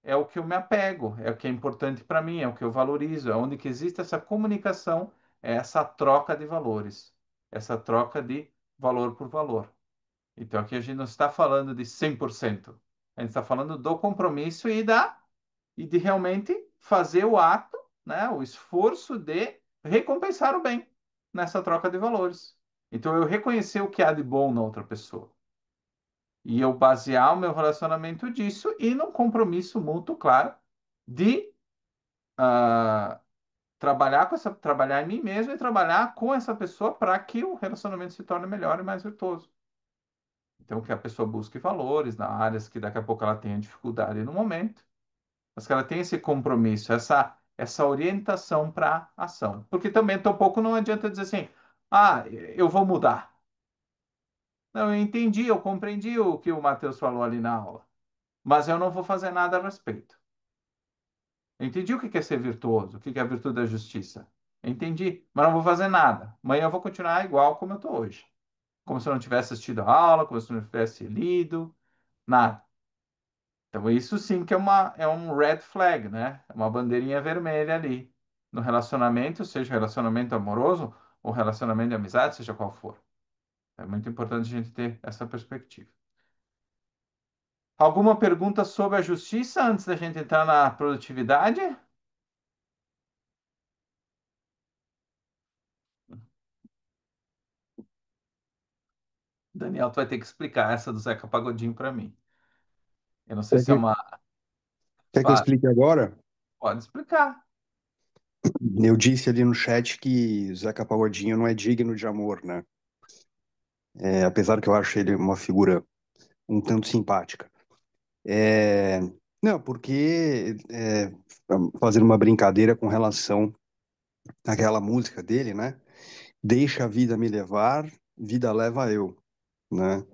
é o que eu me apego, é o que é importante para mim, é o que eu valorizo, é onde que existe essa comunicação, é essa troca de valores, essa troca de valor por valor. Então aqui a gente não está falando de 100%. A gente está falando do compromisso e de realmente fazer o ato, né, o esforço de recompensar o bem nessa troca de valores. Então eu reconhecer o que há de bom na outra pessoa e eu basear o meu relacionamento disso e num compromisso mútuo, claro, de ah, trabalhar em mim mesmo e trabalhar com essa pessoa para que o relacionamento se torne melhor e mais virtuoso. Então, que a pessoa busque valores na áreas que daqui a pouco ela tenha dificuldade no momento, mas que ela tenha esse compromisso, essa orientação para ação. Porque também, tampouco não adianta dizer assim, eu vou mudar. Não, eu entendi, eu compreendi o que o Matheus falou ali na aula, mas eu não vou fazer nada a respeito. Eu entendi o que é ser virtuoso, o que é a virtude da justiça. Eu entendi, mas não vou fazer nada. Amanhã eu vou continuar igual como eu estou hoje. Como se eu não tivesse assistido a aula, como se eu não tivesse lido, nada. Então, isso sim que é um red flag, né? É uma bandeirinha vermelha ali no relacionamento, seja relacionamento amoroso ou relacionamento de amizade, seja qual for. É muito importante a gente ter essa perspectiva. Alguma pergunta sobre a justiça antes da gente entrar na produtividade? Daniel, tu vai ter que explicar essa do Zeca Pagodinho para mim. Eu não sei Quer se é que, uma. quer que eu Claro, explique agora? pode explicar. Eu disse ali no chat que Zeca Pagodinho não é digno de amor, né? Apesar que eu acho ele uma figura um tanto simpática. É, Não, porque fazendo uma brincadeira com relação àquela música dele, né? Deixa a vida me levar, vida leva eu, né?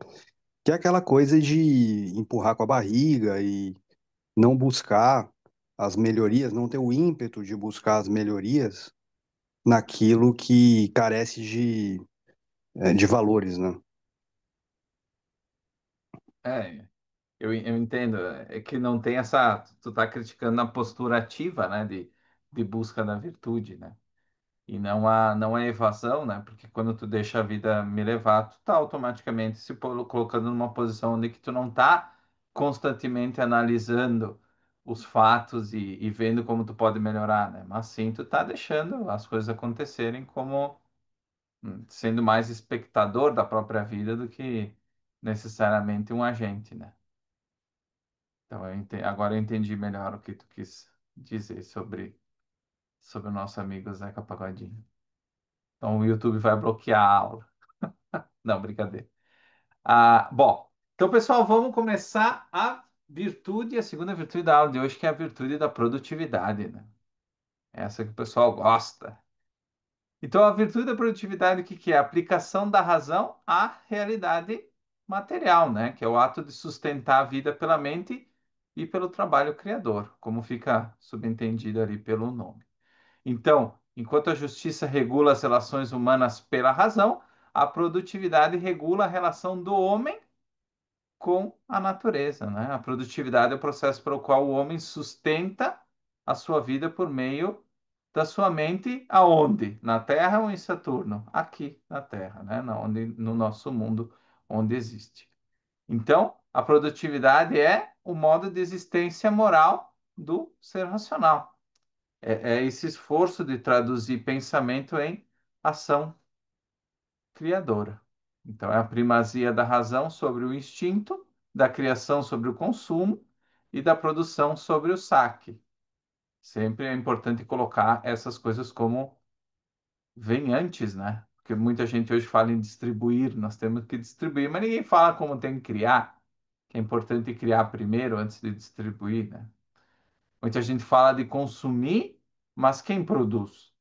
Que é aquela coisa de empurrar com a barriga e não buscar as melhorias, não ter o ímpeto de buscar as melhorias naquilo que carece de valores, né? É, eu entendo. É que não tem essa. Tu tá criticando a postura ativa, né? De busca da virtude, né? E não a evasão, né? Porque quando tu deixa a vida me levar, tu tá automaticamente colocando numa posição onde que tu não tá constantemente analisando os fatos e vendo como tu pode melhorar, né? Mas sim, tu tá deixando as coisas acontecerem como sendo mais espectador da própria vida do que necessariamente um agente, né? Então, agora eu entendi melhor o que tu quis dizer sobre o nosso amigo Zeca Pagodinho. Então, o YouTube vai bloquear a aula. Não, brincadeira. Bom, então, pessoal, vamos começar a segunda virtude da aula de hoje, que é a virtude da produtividade, né? Essa que o pessoal gosta. Então, a virtude da produtividade, o que que é? A aplicação da razão à realidade material, né? Que é o ato de sustentar a vida pela mente e pelo trabalho criador, como fica subentendido ali pelo nome. Então, enquanto a justiça regula as relações humanas pela razão, a produtividade regula a relação do homem com a natureza, né? A produtividade é o processo pelo qual o homem sustenta a sua vida por meio da sua mente aonde? Na Terra ou em Saturno? Aqui na Terra, né? No nosso mundo onde existe. Então, a produtividade é o modo de existência moral do ser racional. É esse esforço de traduzir pensamento em ação criadora. Então, é a primazia da razão sobre o instinto, da criação sobre o consumo e da produção sobre o saque. Sempre é importante colocar essas coisas como vem antes, né? Porque muita gente hoje fala em distribuir, nós temos que distribuir, mas ninguém fala como tem que criar, que é importante criar primeiro antes de distribuir, né? Muita gente fala de consumir, mas quem produz?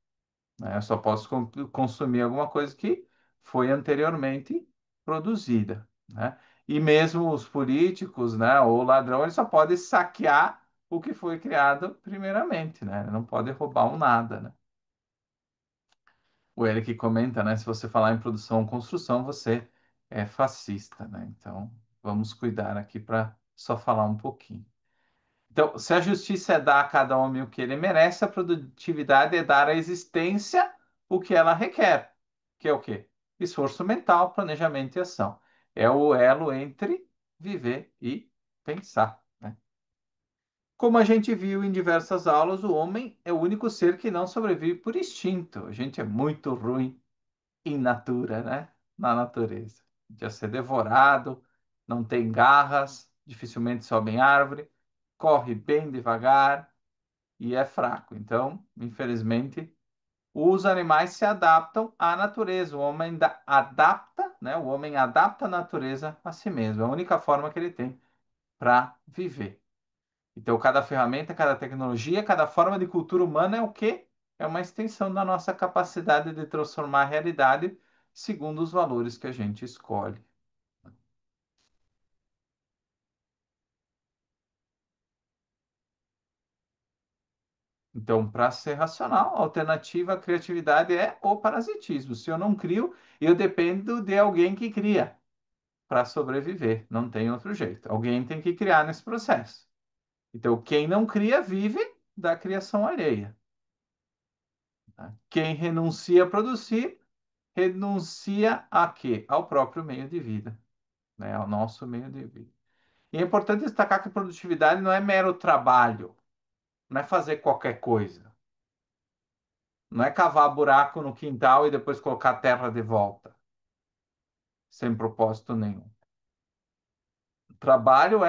Né? Eu só posso consumir alguma coisa que foi anteriormente produzida, né? E mesmo os políticos, né, ou ladrões só podem saquear o que foi criado primeiramente, né? Não pode roubar um nada, né? O Eric comenta, né? Se você falar em produção ou construção, você é fascista, né? Então, vamos cuidar aqui para só falar um pouquinho. Então, se a justiça é dar a cada homem o que ele merece, a produtividade é dar à existência o que ela requer, que é o quê? Esforço mental, planejamento e ação. É o elo entre viver e pensar, né? Como a gente viu em diversas aulas, o homem é o único ser que não sobrevive por instinto. A gente é muito ruim in natura, né? Na natureza. De ser devorado, não tem garras, dificilmente sobe em árvore, corre bem devagar e é fraco. Então, infelizmente, os animais se adaptam à natureza. O homem adapta, né? O homem adapta a natureza a si mesmo. É a única forma que ele tem para viver. Então, cada ferramenta, cada tecnologia, cada forma de cultura humana é o quê? É uma extensão da nossa capacidade de transformar a realidade segundo os valores que a gente escolhe. Então, para ser racional, a alternativa à criatividade é o parasitismo. Se eu não crio, eu dependo de alguém que cria para sobreviver. Não tem outro jeito. Alguém tem que criar nesse processo. Então, quem não cria, vive da criação alheia. Tá? Quem renuncia a produzir, renuncia a quê? Ao próprio meio de vida, né? Ao nosso meio de vida. E é importante destacar que a produtividade não é mero trabalho, não é fazer qualquer coisa, não é cavar buraco no quintal e depois colocar terra de volta, sem propósito nenhum. Trabalho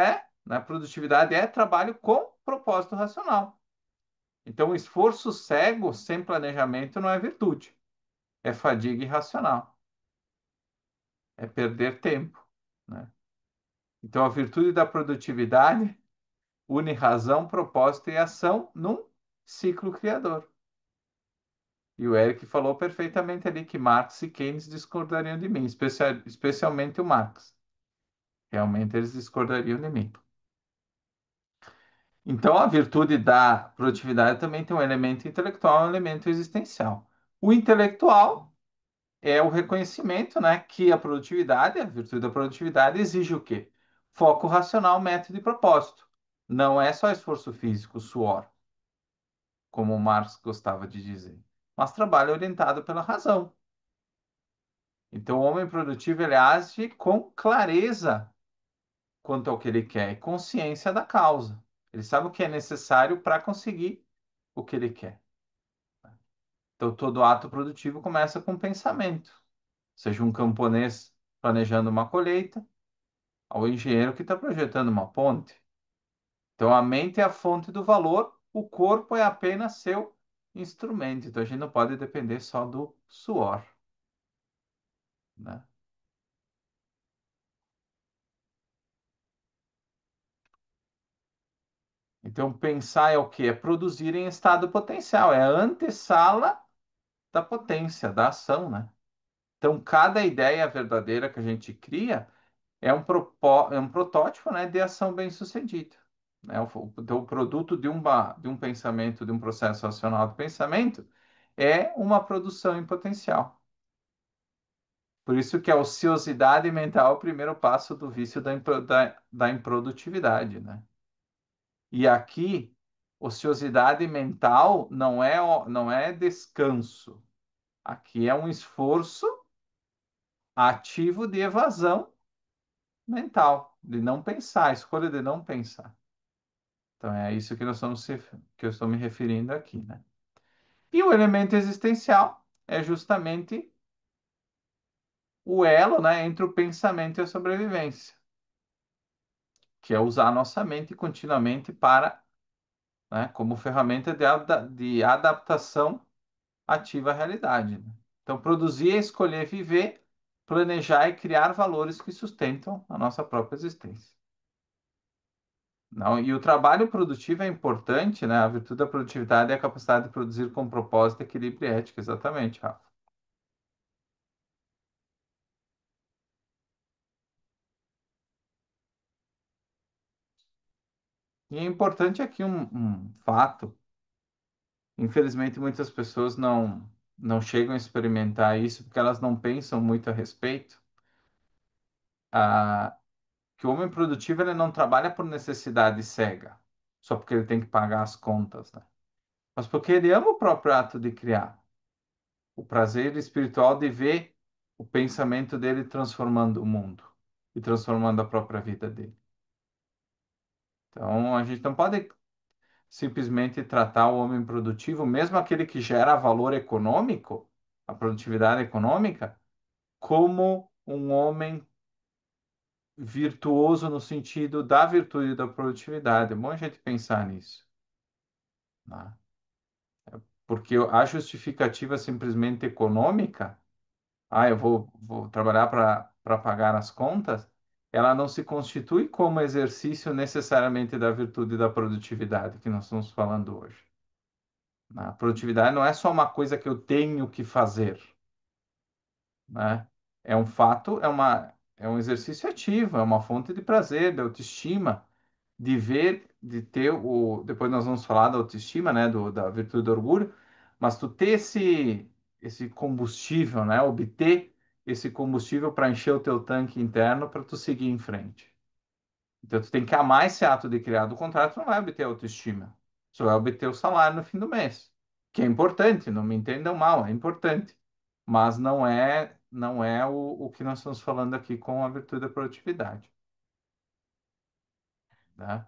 né? Produtividade é trabalho com propósito racional. Então, o esforço cego, sem planejamento, não é virtude, é fadiga irracional, é perder tempo, né? Então, a virtude da produtividade une razão, propósito e ação num ciclo criador. E o Eric falou perfeitamente ali que Marx e Keynes discordariam de mim, especialmente o Marx. Realmente eles discordariam de mim. Então, a virtude da produtividade também tem um elemento intelectual e um elemento existencial. O intelectual é o reconhecimento, né, que a produtividade, a virtude da produtividade, exige o quê? Foco racional, método e propósito. Não é só esforço físico, suor, como Marx gostava de dizer, mas trabalho orientado pela razão. Então, o homem produtivo ele age com clareza quanto ao que ele quer e consciência da causa. Ele sabe o que é necessário para conseguir o que ele quer. Então, todo ato produtivo começa com pensamento. Seja um camponês planejando uma colheita, ao engenheiro que está projetando uma ponte. Então, a mente é a fonte do valor, o corpo é apenas seu instrumento. Então, a gente não pode depender só do suor, né? Então, pensar é o quê? É produzir em estado potencial, é a antessala da potência, da ação, né? Então, cada ideia verdadeira que a gente cria é um protótipo, né, de ação bem-sucedida. Né? Então, o produto de um pensamento, de um processo racional de pensamento, é uma produção em potencial. Por isso que a ociosidade mental é o primeiro passo do vício da improdutividade, né? E aqui, ociosidade mental não é descanso. Aqui é um esforço ativo de evasão mental, de não pensar, a escolha de não pensar. Então é isso que que eu estou me referindo aqui, né? E o elemento existencial é justamente o elo, né, entre o pensamento e a sobrevivência, que é usar a nossa mente continuamente para, né, como ferramenta de adaptação ativa à realidade, né? Então, produzir é escolher viver, planejar e criar valores que sustentam a nossa própria existência. Não, e o trabalho produtivo é importante, né? A virtude da produtividade é a capacidade de produzir com propósito, equilíbrio e ética, exatamente, Rafa. E é importante aqui um fato, infelizmente muitas pessoas não chegam a experimentar isso porque elas não pensam muito a respeito, ah, que o homem produtivo ele não trabalha por necessidade cega, só porque ele tem que pagar as contas, né? Mas porque ele ama o próprio ato de criar, o prazer espiritual de ver o pensamento dele transformando o mundo e transformando a própria vida dele. Então, a gente não pode simplesmente tratar o homem produtivo, mesmo aquele que gera valor econômico, a produtividade econômica, como um homem virtuoso no sentido da virtude da produtividade. É bom a gente pensar nisso, né? Porque a justificativa simplesmente econômica, vou trabalhar para pagar as contas, ela não se constitui como exercício necessariamente da virtude da produtividade que nós estamos falando hoje. A produtividade não é só uma coisa que eu tenho que fazer, né? É um fato, é um exercício ativo, é uma fonte de prazer, de autoestima, de ver, de ter o. Depois nós vamos falar da autoestima, né? Da virtude do orgulho, mas tu ter esse combustível, né? Obter esse combustível para encher o teu tanque interno para tu seguir em frente. Então tu tem que amar esse ato de criar, do contrário, tu não vai obter autoestima. Só vai obter o salário no fim do mês, que é importante, não me entendam mal, é importante, mas não é o que nós estamos falando aqui com a virtude da produtividade, né?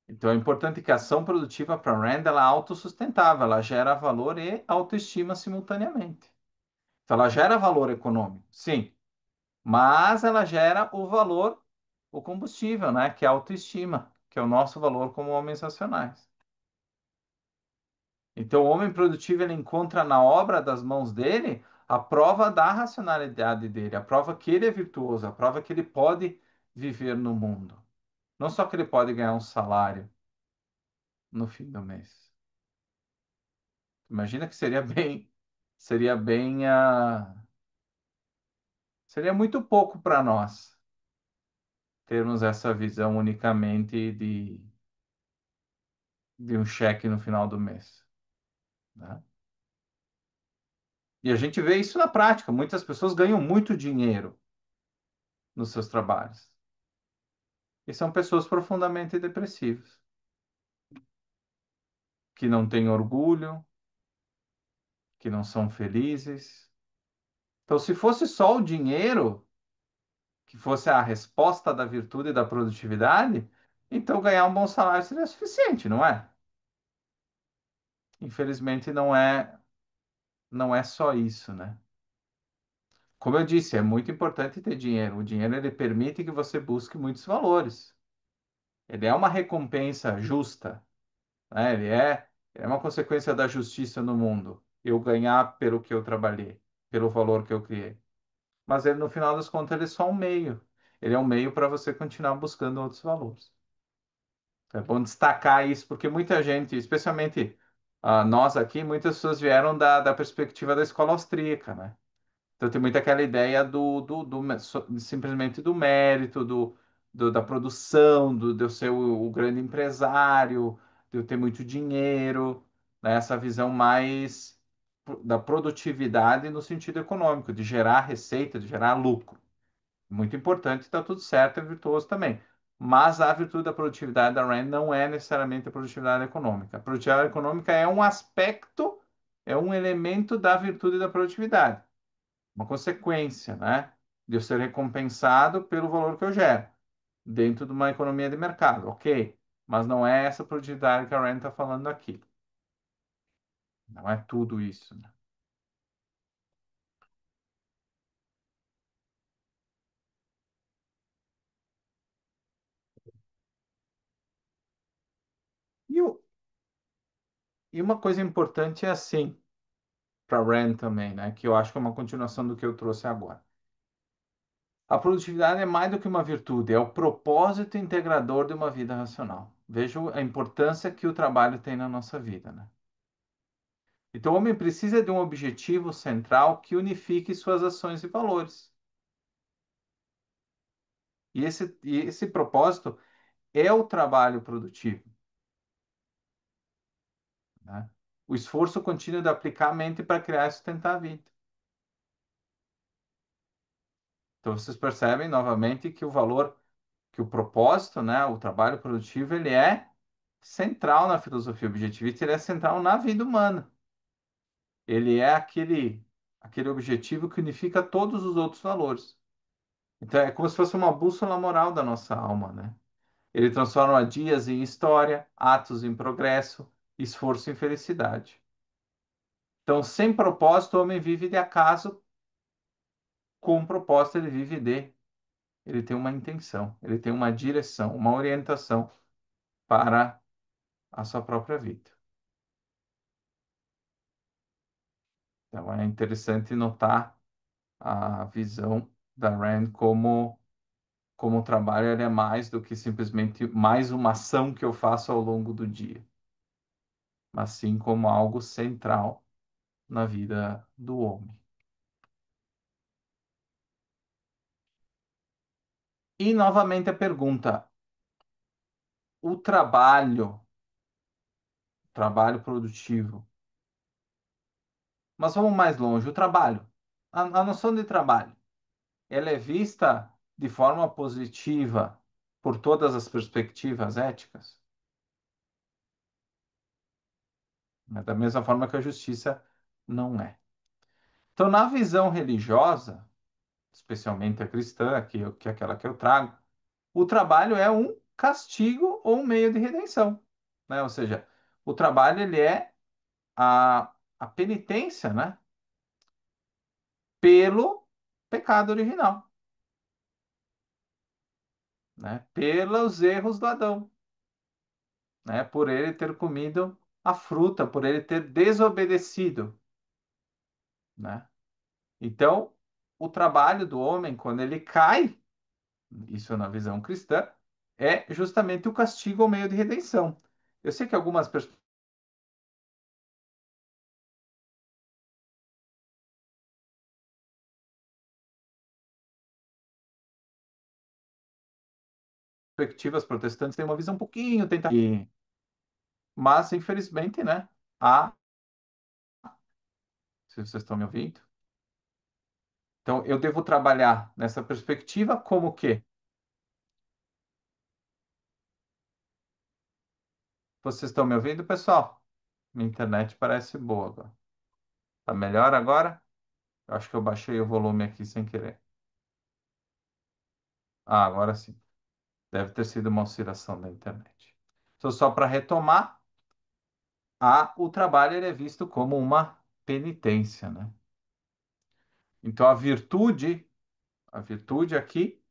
Então é importante que a ação produtiva para Rand ela é autossustentável, ela gera valor e autoestima simultaneamente. Então ela gera valor econômico, sim, mas ela gera o valor, o combustível, né? Que é a autoestima, que é o nosso valor como homens racionais. Então, o homem produtivo ele encontra na obra das mãos dele a prova da racionalidade dele, a prova que ele é virtuoso, a prova que ele pode viver no mundo. Não só que ele pode ganhar um salário no fim do mês. Imagina que seria bem, seria muito pouco para nós termos essa visão unicamente de um cheque no final do mês, né? E a gente vê isso na prática. Muitas pessoas ganham muito dinheiro nos seus trabalhos. E são pessoas profundamente depressivas, que não têm orgulho, que não são felizes. Então, se fosse só o dinheiro que fosse a resposta da virtude e da produtividade, então ganhar um bom salário seria suficiente, não é? Infelizmente, não é só isso, né? Como eu disse, é muito importante ter dinheiro. O dinheiro ele permite que você busque muitos valores. Ele é uma recompensa justa, né? Ele é uma consequência da justiça no mundo. Eu ganhar pelo que eu trabalhei, pelo valor que eu criei. Mas ele, no final das contas, ele é só um meio. Ele é um meio para você continuar buscando outros valores. É bom destacar isso, porque muita gente, especialmente nós aqui, muitas pessoas vieram da perspectiva da escola austríaca, né? Então tem muito aquela ideia simplesmente do mérito, da produção, de eu ser o grande empresário, de eu ter muito dinheiro, né? Essa visão mais da produtividade no sentido econômico, de gerar receita, de gerar lucro. Muito importante, está tudo certo, é virtuoso também. Mas a virtude da produtividade da Rand não é necessariamente a produtividade econômica. A produtividade econômica é um aspecto, é um elemento da virtude da produtividade, uma consequência, né? De eu ser recompensado pelo valor que eu gero dentro de uma economia de mercado, ok? Mas não é essa produtividade que a Rand está falando aqui. Não é tudo isso, né? E, e uma coisa importante é assim, para Rand também, né? Que eu acho que é uma continuação do que eu trouxe agora. A produtividade é mais do que uma virtude, é o propósito integrador de uma vida racional. Vejo a importância que o trabalho tem na nossa vida, né? Então, o homem precisa de um objetivo central que unifique suas ações e valores. E esse propósito é o trabalho produtivo, né? O esforço contínuo de aplicar a mente para criar e sustentar a vida. Então, vocês percebem novamente que o valor, que o propósito, né, o trabalho produtivo, ele é central na filosofia objetivista, ele é central na vida humana. Ele é aquele objetivo que unifica todos os outros valores. Então, é como se fosse uma bússola moral da nossa alma, né? Ele transforma dias em história, atos em progresso, esforço em felicidade. Então, sem propósito, o homem vive de acaso, com propósito, ele vive de. Ele tem uma intenção, ele tem uma direção, uma orientação para a sua própria vida. Então, é interessante notar a visão da Rand como o trabalho ele é mais do que simplesmente mais uma ação que eu faço ao longo do dia, mas sim como algo central na vida do homem. E novamente a pergunta: o trabalho produtivo, mas vamos mais longe, o trabalho, a noção de trabalho, ela é vista de forma positiva por todas as perspectivas éticas? Né? Da mesma forma que a justiça não é. Então, na visão religiosa, especialmente a cristã, que é aquela que eu trago, o trabalho é um castigo ou um meio de redenção, né? Ou seja, o trabalho ele é a penitência, né? Pelo pecado original, né? Pelos erros do Adão, né? Por ele ter comido a fruta, por ele ter desobedecido, né? Então, o trabalho do homem, quando ele cai isso na visão cristã, é justamente o castigo ao meio de redenção. Eu sei que algumas perspectivas protestantes têm uma visão um pouquinho tentativa, mas infelizmente, né, há, se vocês estão me ouvindo, então eu devo trabalhar nessa perspectiva como que vocês estão me ouvindo, pessoal? Minha internet parece boa agora. Tá melhor agora? Eu acho que eu baixei o volume aqui sem querer. Ah, agora sim. Deve ter sido uma oscilação da internet. Então, só para retomar, o trabalho ele é visto como uma penitência, né? Então, a virtude aqui,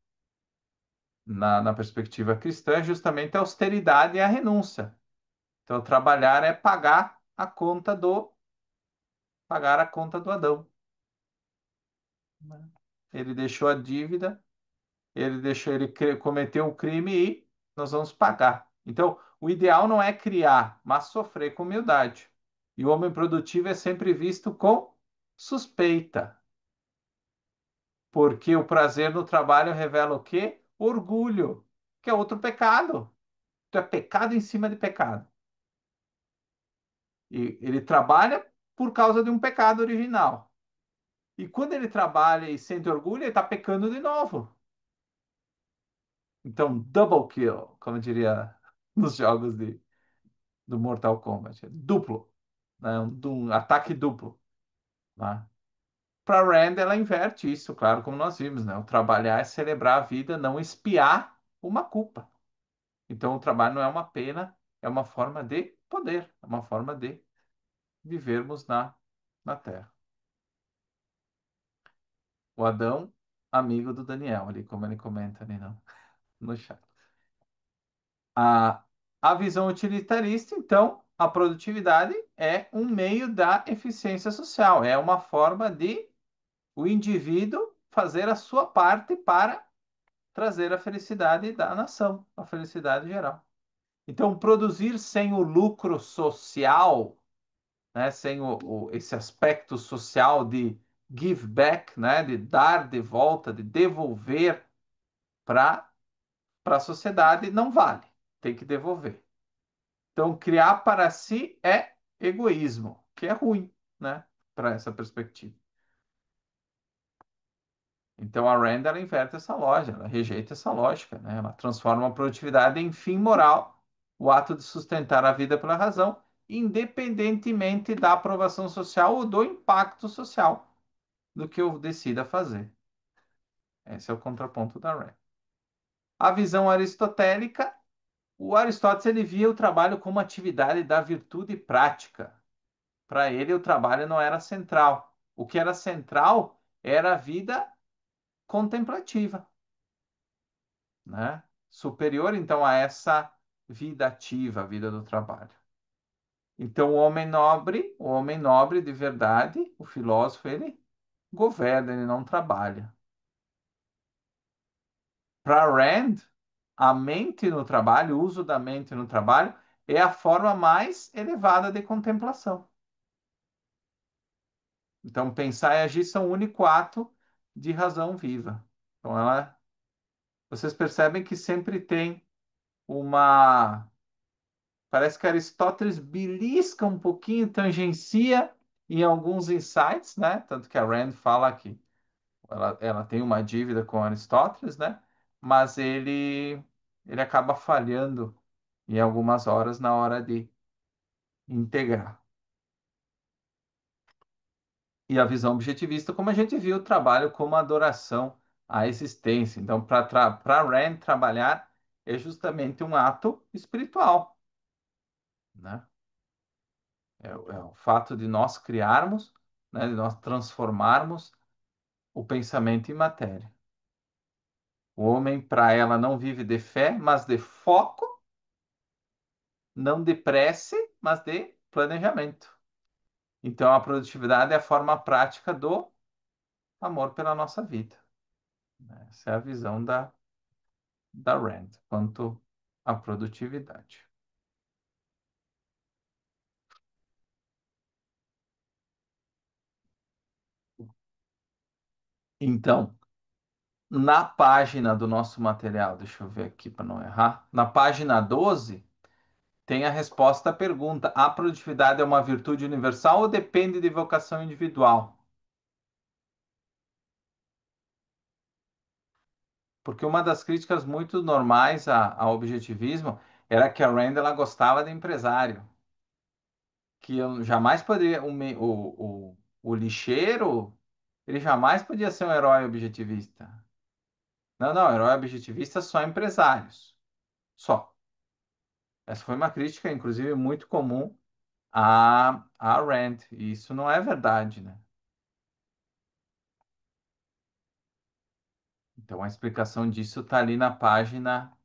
na perspectiva cristã, é justamente a austeridade e a renúncia. Então, trabalhar é pagar a conta do Adão, né? Ele deixou a dívida, ele cometeu o crime e nós vamos pagar. Então, o ideal não é criar, mas sofrer com humildade. E o homem produtivo é sempre visto com suspeita, porque o prazer no trabalho revela o quê? Orgulho, que é outro pecado. Então, é pecado em cima de pecado. E ele trabalha por causa de um pecado original. E quando ele trabalha e sente orgulho, ele está pecando de novo. Então, double kill, como diria nos jogos do Mortal Kombat. É duplo, né? Um ataque duplo, né? Para Rand, ela inverte isso, claro, como nós vimos, né? O trabalhar é celebrar a vida, não espiar uma culpa. Então, o trabalho não é uma pena, é uma forma de poder, é uma forma de vivermos na Terra. O Adão, amigo do Daniel, ali, como ele comenta ali no chat. A, a visão utilitarista, então, a produtividade é um meio da eficiência social, é uma forma de o indivíduo fazer a sua parte para trazer a felicidade da nação, a felicidade geral. Então, produzir sem o lucro social, né, sem esse aspecto social de give back, né, de dar de volta, de devolver para a sociedade, não vale. Tem que devolver. Então, criar para si é egoísmo, que é ruim, né, para essa perspectiva. Então, a Rand, ela inverte essa lógica, ela rejeita essa lógica, né? Ela transforma a produtividade em fim moral, o ato de sustentar a vida pela razão, independentemente da aprovação social ou do impacto social do que eu decida fazer. Esse é o contraponto da Rand. A visão aristotélica, o Aristóteles ele via o trabalho como atividade da virtude prática. Para ele, o trabalho não era central. O que era central era a vida contemplativa, né? Superior, então, a essa vida ativa, a vida do trabalho. Então, o homem nobre de verdade, o filósofo, ele governa, ele não trabalha. Para Rand, a mente no trabalho, o uso da mente no trabalho, é a forma mais elevada de contemplação. Então, pensar e agir são o único ato de razão viva. Então, vocês percebem que sempre tem uma. Parece que Aristóteles belisca um pouquinho, tangencia em alguns insights, né? Tanto que a Rand fala que ela tem uma dívida com Aristóteles, né? Mas ele acaba falhando em algumas horas na hora de integrar. E a visão objetivista, como a gente viu, o trabalho como adoração à existência. Então, para Rand, trabalhar é justamente um ato espiritual, né? É o fato de nós criarmos, né, de nós transformarmos o pensamento em matéria. O homem, para ela, não vive de fé, mas de foco, não de prece, mas de planejamento. Então, a produtividade é a forma prática do amor pela nossa vida. Essa é a visão da Rand quanto à produtividade. Então, na página do nosso material, deixa eu ver aqui para não errar, na página 12 tem a resposta à pergunta: a produtividade é uma virtude universal ou depende de vocação individual? Porque uma das críticas muito normais ao objetivismo era que a Rand ela gostava de empresário, que eu jamais poderia, o lixeiro, ele jamais podia ser um herói objetivista. Não, não, herói objetivista só empresários, só. Essa foi uma crítica, inclusive, muito comum à Rand, e isso não é verdade, né? Então, a explicação disso está ali na página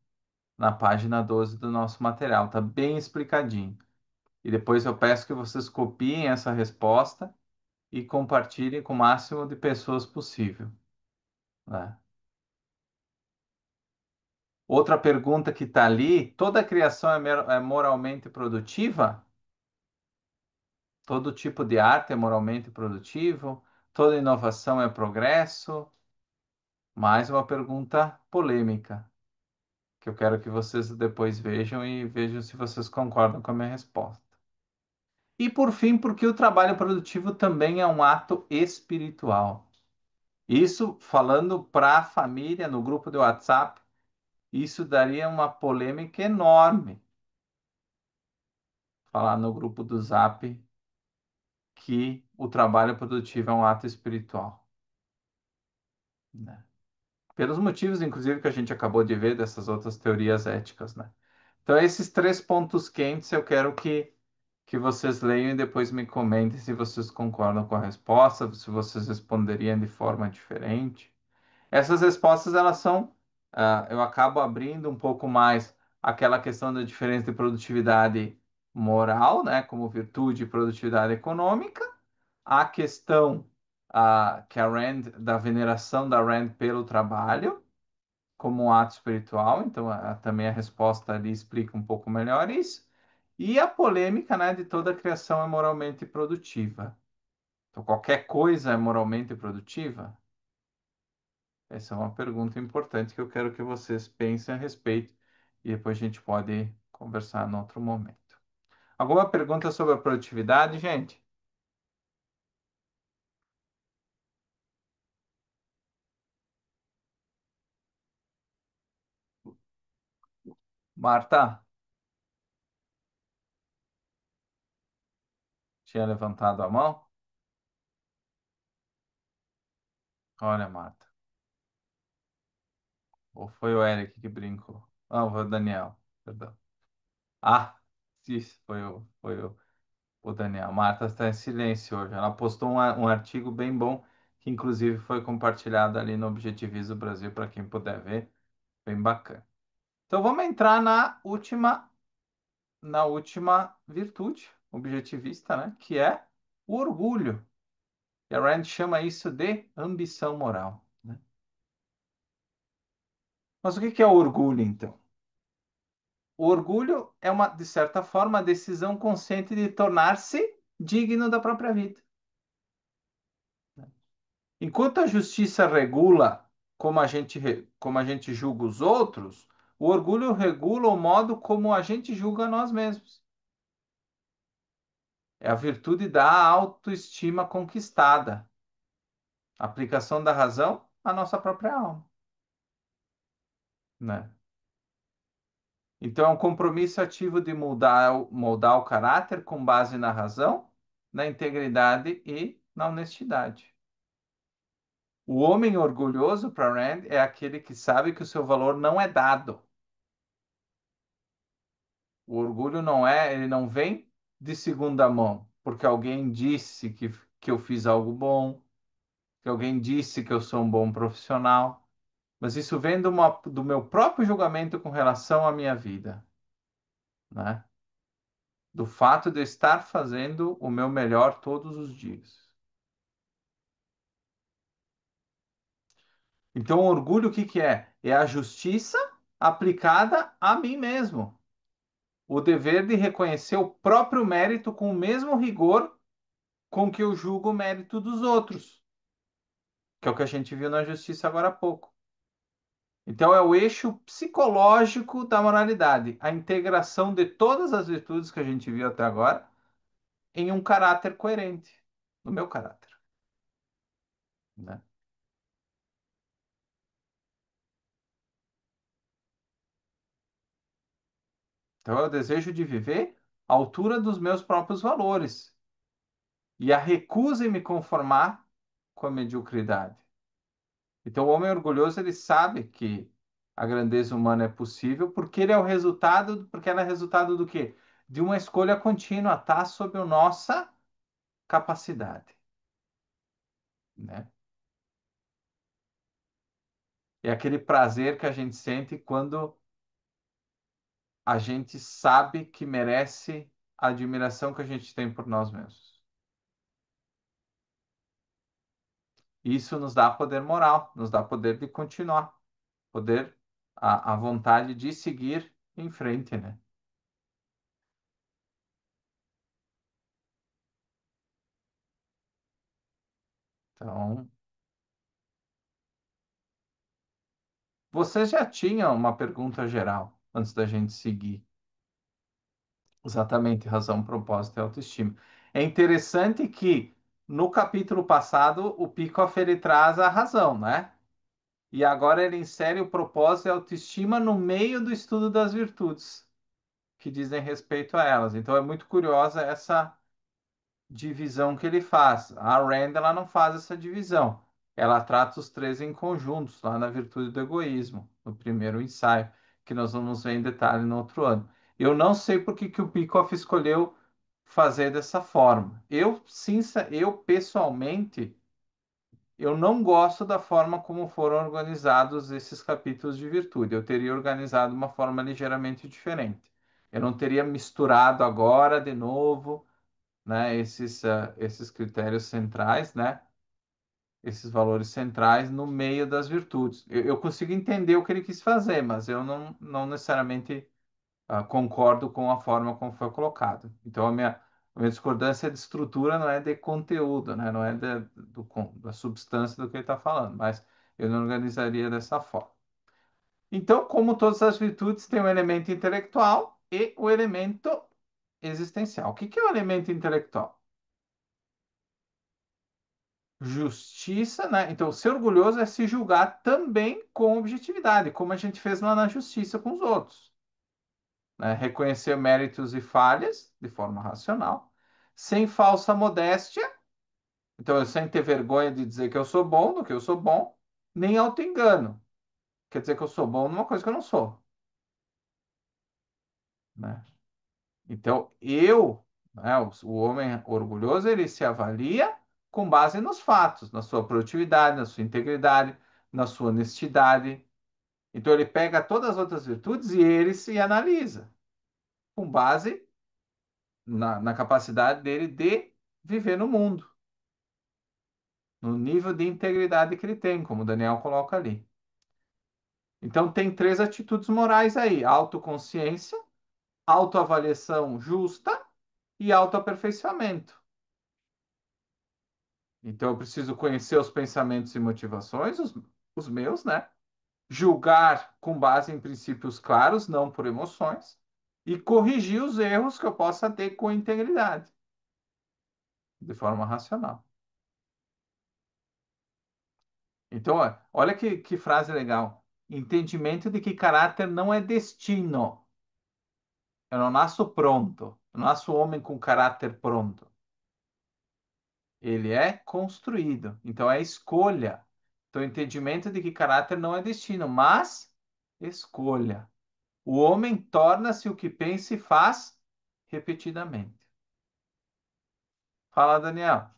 12 do nosso material, está bem explicadinho. E depois eu peço que vocês copiem essa resposta e compartilhem com o máximo de pessoas possível, né? Outra pergunta que está ali: toda criação é moralmente produtiva? Todo tipo de arte é moralmente produtivo? Toda inovação é progresso? Mais uma pergunta polêmica, que eu quero que vocês depois vejam e vejam se vocês concordam com a minha resposta. E por fim, porque o trabalho produtivo também é um ato espiritual. Isso falando para a família no grupo do WhatsApp, isso daria uma polêmica enorme. Falar no grupo do Zap que o trabalho produtivo é um ato espiritual, né? Pelos motivos, inclusive, que a gente acabou de ver dessas outras teorias éticas, né? Então, esses três pontos quentes eu quero que vocês leiam e depois me comentem se vocês concordam com a resposta, se vocês responderiam de forma diferente. Essas respostas, elas são, eu acabo abrindo um pouco mais aquela questão da diferença de produtividade moral, né, como virtude e produtividade econômica, a questão que a Rand, da veneração da Rand pelo trabalho, como um ato espiritual, então também a resposta ali explica um pouco melhor isso, e a polêmica, né, de toda criação é moralmente produtiva. Então, qualquer coisa é moralmente produtiva? Essa é uma pergunta importante que eu quero que vocês pensem a respeito e depois a gente pode conversar em outro momento. Alguma pergunta sobre a produtividade, gente? Marta, tinha levantado a mão? Olha, Marta. Ou foi o Eric que brincou? Não, foi o Daniel. Perdão. Ah, isso o Daniel. Marta está em silêncio hoje. Ela postou um artigo bem bom, que inclusive foi compartilhado ali no Objetivismo Brasil, para quem puder ver. Bem bacana. Então vamos entrar na última virtude objetivista, né? Que é o orgulho. E a Rand chama isso de ambição moral, né? Mas o que que é o orgulho, então? O orgulho é uma, de certa forma, decisão consciente de tornar-se digno da própria vida. Enquanto a justiça regula como a gente julga os outros, o orgulho regula o modo como a gente julga nós mesmos. É a virtude da autoestima conquistada. A aplicação da razão à nossa própria alma, né? Então, é um compromisso ativo de moldar o caráter com base na razão, na integridade e na honestidade. O homem orgulhoso, para Rand, é aquele que sabe que o seu valor não é dado. O orgulho ele não vem de segunda mão, porque alguém disse que eu fiz algo bom, que alguém disse que eu sou um bom profissional, mas isso vem do meu próprio julgamento com relação à minha vida, né? Do fato de eu estar fazendo o meu melhor todos os dias. Então, o orgulho, o que que é? É a justiça aplicada a mim mesmo. O dever de reconhecer o próprio mérito com o mesmo rigor com que eu julgo o mérito dos outros, que é o que a gente viu na justiça agora há pouco. Então, é o eixo psicológico da moralidade, a integração de todas as virtudes que a gente viu até agora em um caráter coerente, no meu caráter, né? Então, é o desejo de viver à altura dos meus próprios valores e a recusa em me conformar com a mediocridade. Então, o homem orgulhoso, ele sabe que a grandeza humana é possível porque ele é o resultado, porque ela é resultado do quê? De uma escolha contínua, tá sob a nossa capacidade, né? É aquele prazer que a gente sente quando a gente sabe que merece a admiração que a gente tem por nós mesmos. Isso nos dá poder moral, nos dá poder de continuar, poder, a vontade de seguir em frente, né? Então, você já tinha uma pergunta geral antes da gente seguir. Exatamente, razão, propósito e autoestima. É interessante que no capítulo passado o Peikoff ele traz a razão, né? E agora ele insere o propósito e a autoestima no meio do estudo das virtudes, que dizem respeito a elas. Então é muito curiosa essa divisão que ele faz. A Rand ela não faz essa divisão. Ela trata os três em conjuntos, lá na virtude do egoísmo, no primeiro ensaio, que nós vamos ver em detalhe no outro ano. Eu não sei por que que o Peikoff escolheu fazer dessa forma. Eu pessoalmente, eu não gosto da forma como foram organizados esses capítulos de virtude. Eu teria organizado de uma forma ligeiramente diferente. Eu não teria misturado agora de novo, né, esses critérios centrais, né, esses valores centrais no meio das virtudes. Eu consigo entender o que ele quis fazer, mas eu não necessariamente concordo com a forma como foi colocado. Então, a minha discordância é de estrutura, não é de conteúdo, né, não é da substância do que ele está falando, mas eu não organizaria dessa forma. Então, como todas as virtudes, tem o elemento intelectual e o elemento existencial. O que que é o elemento intelectual? Justiça, né? Então, ser orgulhoso é se julgar também com objetividade, como a gente fez lá na justiça com os outros, né? Reconhecer méritos e falhas de forma racional, sem falsa modéstia, então eu sem ter vergonha de dizer que eu sou bom no que eu sou bom, nem auto-engano, quer dizer que eu sou bom numa coisa que eu não sou, né? Então, né, o homem orgulhoso, ele se avalia com base nos fatos, na sua produtividade, na sua integridade, na sua honestidade. Então, ele pega todas as outras virtudes e ele se analisa com base na capacidade dele de viver no mundo, no nível de integridade que ele tem, como o Daniel coloca ali. Então, tem três atitudes morais aí: autoconsciência, autoavaliação justa e autoaperfeiçoamento. Então, eu preciso conhecer os pensamentos e motivações, os meus, né? Julgar com base em princípios claros, não por emoções, e corrigir os erros que eu possa ter com integridade, de forma racional. Então, olha que frase legal. Entendimento de que caráter não é destino. Eu não nasço pronto. Eu não nasço homem com caráter pronto. Ele é construído. Então, é escolha. Então, entendimento de que caráter não é destino, mas escolha. O homem torna-se o que pensa e faz repetidamente. Fala, Daniel.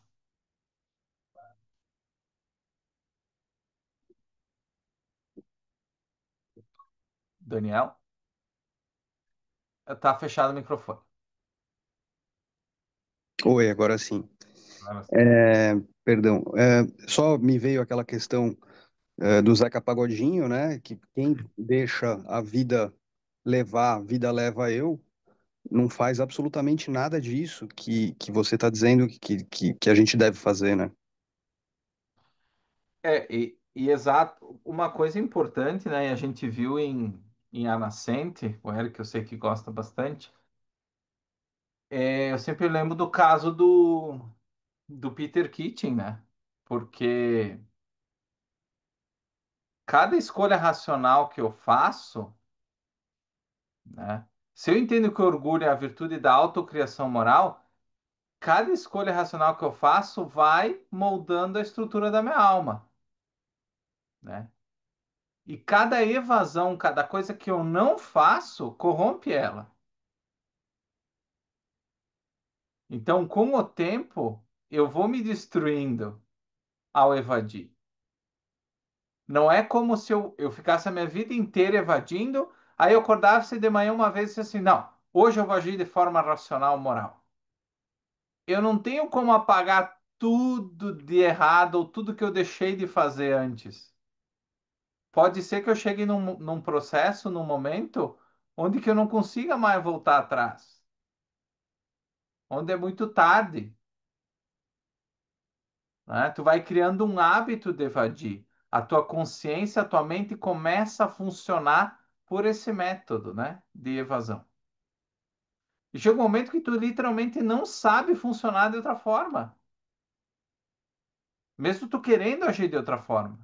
Daniel? Tá fechado o microfone. Oi, agora sim. Agora sim. É, perdão, só me veio aquela questão do Zeca Pagodinho, né? Que quem deixa a vida levar, a vida leva eu, não faz absolutamente nada disso que você está dizendo que a gente deve fazer, né? E exato, uma coisa importante, né? E a gente viu em A Nascente, o Eric, eu sei que gosta bastante. Eu sempre lembro do caso do Peter Keating, né? Porque cada escolha racional que eu faço, né? Se eu entendo que o orgulho é a virtude da autocriação moral, cada escolha racional que eu faço vai moldando a estrutura da minha alma, né? E cada evasão, cada coisa que eu não faço, corrompe ela. Então, com o tempo, eu vou me destruindo ao evadir. Não é como se eu ficasse a minha vida inteira evadindo, aí eu acordasse de manhã uma vez e disse assim, não, hoje eu vou agir de forma racional, moral. Eu não tenho como apagar tudo de errado ou tudo que eu deixei de fazer antes. Pode ser que eu chegue num processo, num momento, onde que eu não consiga mais voltar atrás, onde é muito tarde, né? Tu vai criando um hábito de evadir. A tua consciência, a tua mente começa a funcionar por esse método, né, de evasão. E chega um momento que tu literalmente não sabe funcionar de outra forma, mesmo tu querendo agir de outra forma,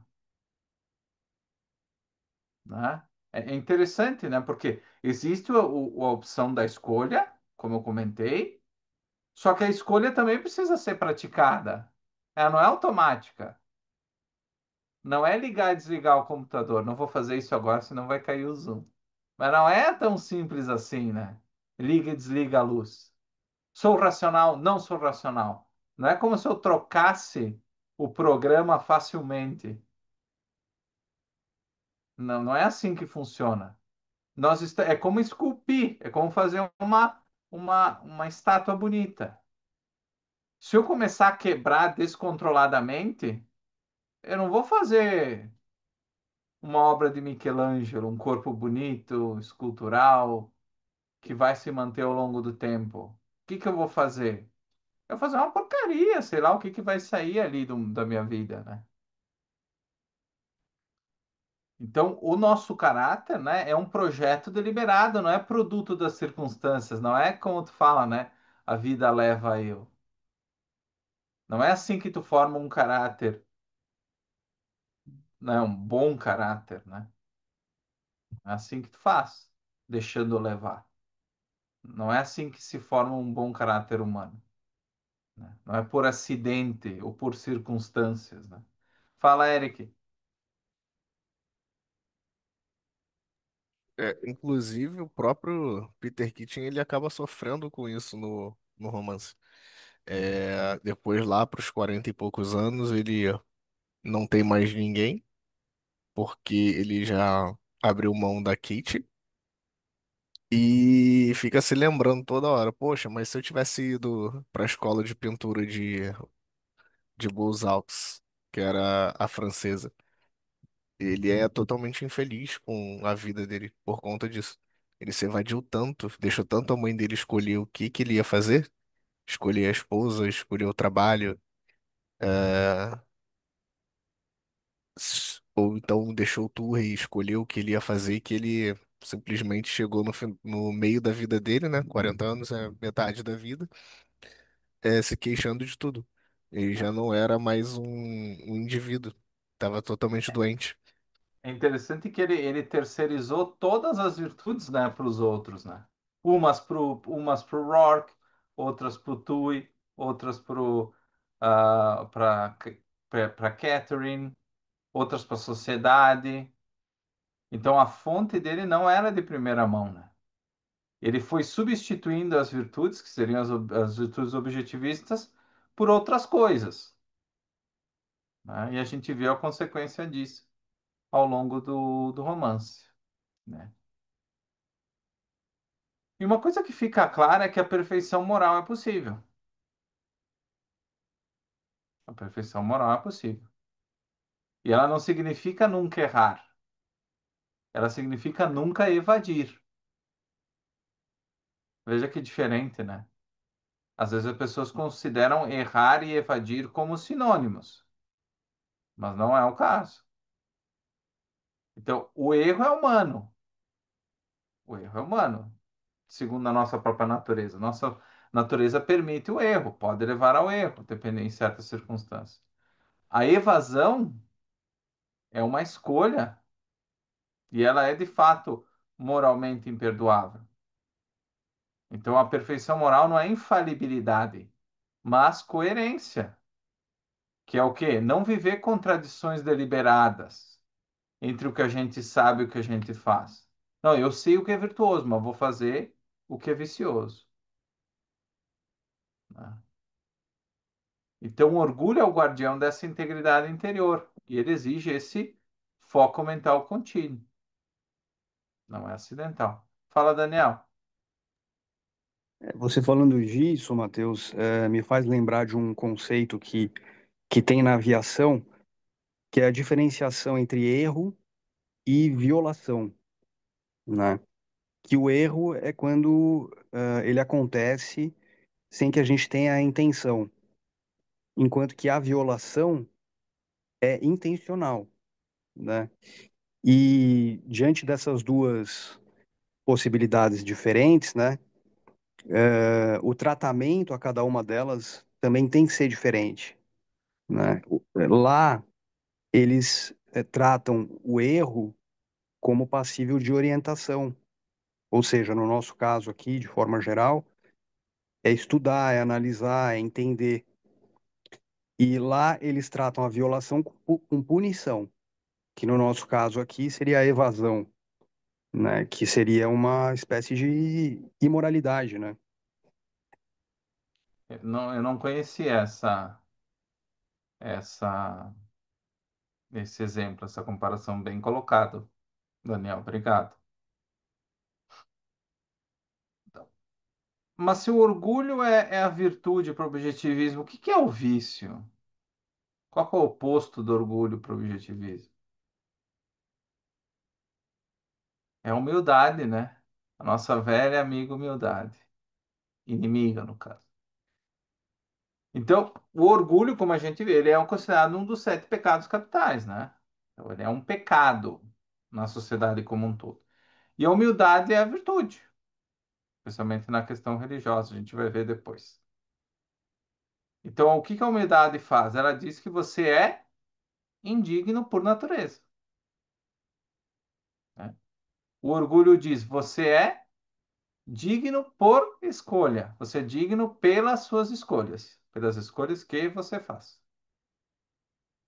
né? É interessante, né? Porque existe a opção da escolha, como eu comentei, só que a escolha também precisa ser praticada. Ela não é automática. Não é ligar e desligar o computador. Não vou fazer isso agora, senão vai cair o Zoom. Mas não é tão simples assim, né? Liga e desliga a luz. Sou racional? Não sou racional. Não é como se eu trocasse o programa facilmente. Não, não é assim que funciona. É como esculpir, é como fazer uma estátua bonita. Se eu começar a quebrar descontroladamente, eu não vou fazer uma obra de Michelangelo, um corpo bonito, escultural, que vai se manter ao longo do tempo. O que que eu vou fazer? Eu vou fazer uma porcaria, sei lá o que que vai sair ali da minha vida, né? Então, o nosso caráter, né, é um projeto deliberado, não é produto das circunstâncias, não é como tu fala, né? A vida leva a eu. Não é assim que tu forma um caráter, né? Um bom caráter, né? É assim que tu faz, deixando levar. Não é assim que se forma um bom caráter humano, né? Não é por acidente ou por circunstâncias, né? Fala, Eric. Inclusive, o próprio Peter Keating ele acaba sofrendo com isso no romance. Depois, lá para os 40 e poucos anos, ele não tem mais ninguém, porque ele já abriu mão da Kate e fica se lembrando toda hora: poxa, mas se eu tivesse ido para a escola de pintura de Beaux-Arts, que era a francesa, ele é totalmente infeliz com a vida dele por conta disso. Ele se evadiu tanto, deixou tanto a mãe dele escolher o que ele ia fazer, escolher a esposa, escolher o trabalho, eh, ou então deixou tudo e escolheu o que ele ia fazer, que ele simplesmente chegou no meio da vida dele, né? 40 anos é metade da vida, se queixando de tudo. Ele já não era mais um indivíduo, estava totalmente doente. É interessante que ele terceirizou todas as virtudes, né, para os outros, né? Umas pro Rourke, outras pro Tui, outras para Catherine, outras para a sociedade. Então a fonte dele não era de primeira mão, né? Ele foi substituindo as virtudes, que seriam as virtudes objetivistas, por outras coisas, né? E a gente viu a consequência disso ao longo do romance, né? E uma coisa que fica clara é que a perfeição moral é possível. A perfeição moral é possível. E ela não significa nunca errar, ela significa nunca evadir. Veja que diferente, né? Às vezes as pessoas consideram errar e evadir como sinônimos, mas não é o caso. Então, o erro é humano. O erro é humano, segundo a nossa própria natureza. Nossa natureza permite o erro, pode levar ao erro, dependendo em certas circunstâncias. A evasão é uma escolha e ela é de fato moralmente imperdoável. Então, a perfeição moral não é infalibilidade, mas coerência, que é o quê? Não viver contradições deliberadas entre o que a gente sabe e o que a gente faz. Não, eu sei o que é virtuoso, mas vou fazer o que é vicioso, né? Então, o orgulho é o guardião dessa integridade interior e ele exige esse foco mental contínuo, não é acidental. Fala, Daniel. Você falando disso, Matheus, me faz lembrar de um conceito que tem na aviação, que é a diferenciação entre erro e violação, né? Que o erro é quando ele acontece sem que a gente tenha a intenção, enquanto que a violação é intencional, né? E diante dessas duas possibilidades diferentes, né? O tratamento a cada uma delas também tem que ser diferente, né? Lá eles tratam o erro como passível de orientação, ou seja, no nosso caso aqui, de forma geral, é estudar, é analisar, é entender. E lá eles tratam a violação com punição, que no nosso caso aqui seria a evasão, né? Que seria uma espécie de imoralidade, né? Eu não conhecia essa, esse exemplo, essa comparação bem colocado, Daniel. Obrigado. Mas se o orgulho é a virtude para o objetivismo, o que que é o vício? Qual que é o oposto do orgulho para o objetivismo? É a humildade, né? A nossa velha amiga humildade. Inimiga, no caso. Então, o orgulho, como a gente vê, ele é considerado um dos sete pecados capitais, né? Então, ele é um pecado na sociedade como um todo. E a humildade é a virtude, especialmente na questão religiosa, a gente vai ver depois. Então, o que que a humildade faz? Ela diz que você é indigno por natureza, né? O orgulho diz você é digno por escolha, você é digno pelas suas escolhas, pelas escolhas que você faz.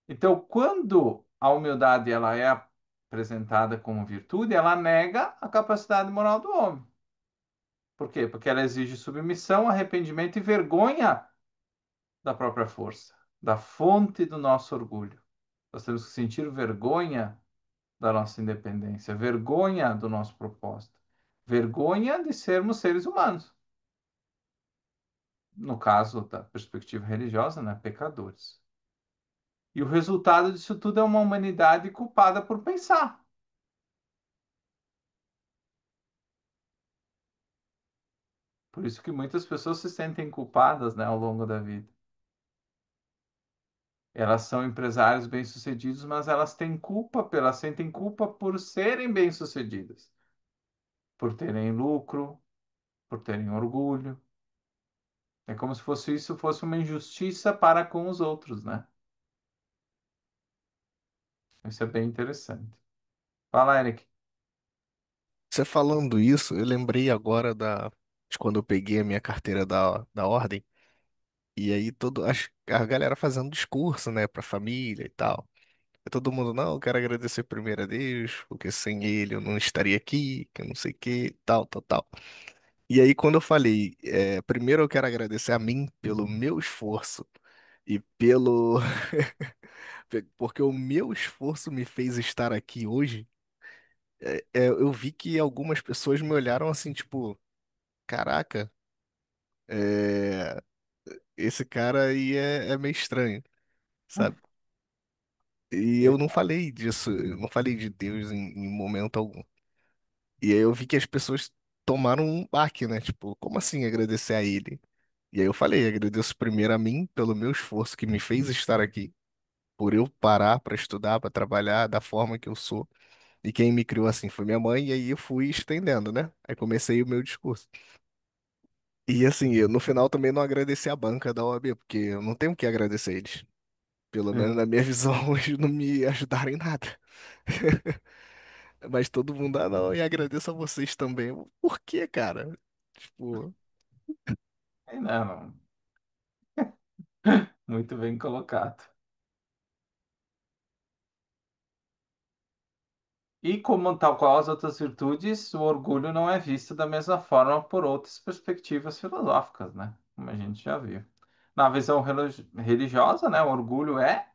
Então, quando a humildade ela é apresentada como virtude, ela nega a capacidade moral do homem. Por quê? Porque ela exige submissão, arrependimento e vergonha da própria força, da fonte do nosso orgulho. Nós temos que sentir vergonha da nossa independência, vergonha do nosso propósito, vergonha de sermos seres humanos. No caso da perspectiva religiosa, né, pecadores. E o resultado disso tudo é uma humanidade culpada por pensar. Por isso que muitas pessoas se sentem culpadas, né, ao longo da vida. Elas são empresários bem-sucedidos, mas elas têm culpa, elas sentem culpa por serem bem-sucedidas, por terem lucro, por terem orgulho. É como se fosse isso fosse uma injustiça para com os outros, né? Isso é bem interessante. Fala, Eric. Você falando isso, eu lembrei agora de quando eu peguei a minha carteira da ordem, e aí a galera fazendo discurso, né, pra família e tal. E todo mundo, não, eu quero agradecer primeiro a Deus, porque sem ele eu não estaria aqui, que eu não sei o que, tal, tal, tal. E aí quando eu falei, primeiro eu quero agradecer a mim pelo meu esforço e porque o meu esforço me fez estar aqui hoje, eu vi que algumas pessoas me olharam assim, tipo, caraca, é, esse cara aí é meio estranho, sabe? E eu não falei disso, eu não falei de Deus em momento algum. E aí eu vi que as pessoas tomaram um baque, né? Tipo, como assim agradecer a ele? E aí eu falei, agradeço primeiro a mim pelo meu esforço que me fez estar aqui, por eu parar para estudar, para trabalhar da forma que eu sou. E quem me criou assim foi minha mãe, e aí eu fui estendendo, né? Aí comecei o meu discurso. E assim, eu no final também não agradeci a banca da OAB, porque eu não tenho o que agradecer eles. Pelo menos É, na minha visão, eles não me ajudaram em nada. Mas todo mundo, ah, não, e agradeço a vocês também. Por quê, cara? Tipo, não, muito bem colocado. E como tal qual as outras virtudes, o orgulho não é visto da mesma forma por outras perspectivas filosóficas, né? Como a gente já viu. Na visão religiosa, né, o orgulho é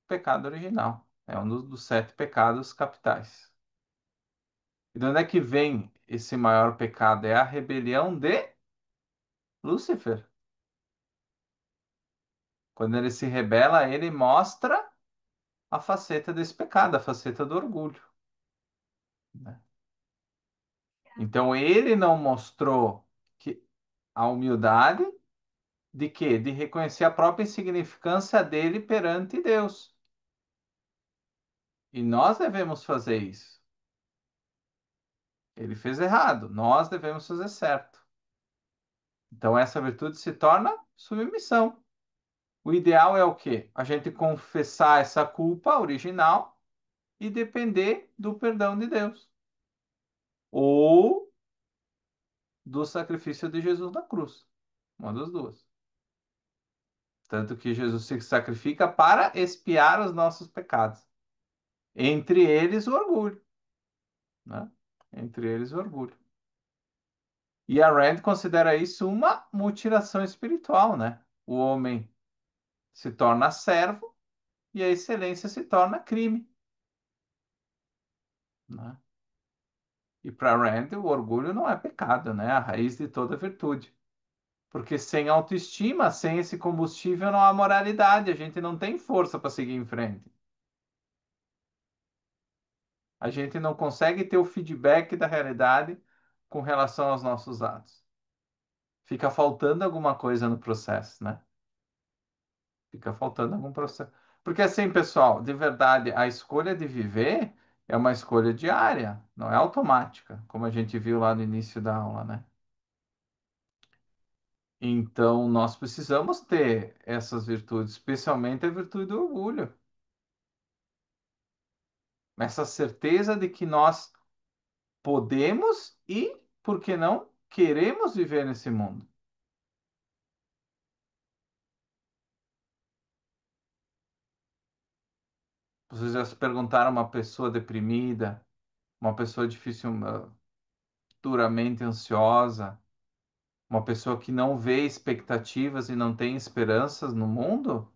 pecado original. É um dos sete pecados capitais. E de onde é que vem esse maior pecado? É a rebelião de Lúcifer. Quando ele se rebela, ele mostra a faceta desse pecado, a faceta do orgulho, né? Então ele não mostrou que a humildade de quê? De reconhecer a própria insignificância dele perante Deus. E nós devemos fazer isso. Ele fez errado, nós devemos fazer certo. Então essa virtude se torna submissão. O ideal é o quê? A gente confessar essa culpa original e depender do perdão de Deus. Ou do sacrifício de Jesus na cruz. Uma das duas. Tanto que Jesus se sacrifica para expiar os nossos pecados. Entre eles o orgulho, né? Entre eles o orgulho. E a Rand considera isso uma mutilação espiritual, né? O homem se torna servo e a excelência se torna crime, né? E para Rand, o orgulho não é pecado, né? É a raiz de toda virtude. Porque sem autoestima, sem esse combustível, não há moralidade. A gente não tem força para seguir em frente. A gente não consegue ter o feedback da realidade com relação aos nossos atos. Fica faltando alguma coisa no processo, né? Fica faltando algum processo. Porque assim, pessoal, de verdade, a escolha de viver é uma escolha diária, não é automática, como a gente viu lá no início da aula, né? Então, nós precisamos ter essas virtudes, especialmente a virtude do orgulho. Essa certeza de que nós podemos e, por que não, queremos viver nesse mundo. Vocês já se perguntaram a uma pessoa deprimida, uma pessoa difícil, duramente ansiosa, uma pessoa que não vê expectativas e não tem esperanças no mundo,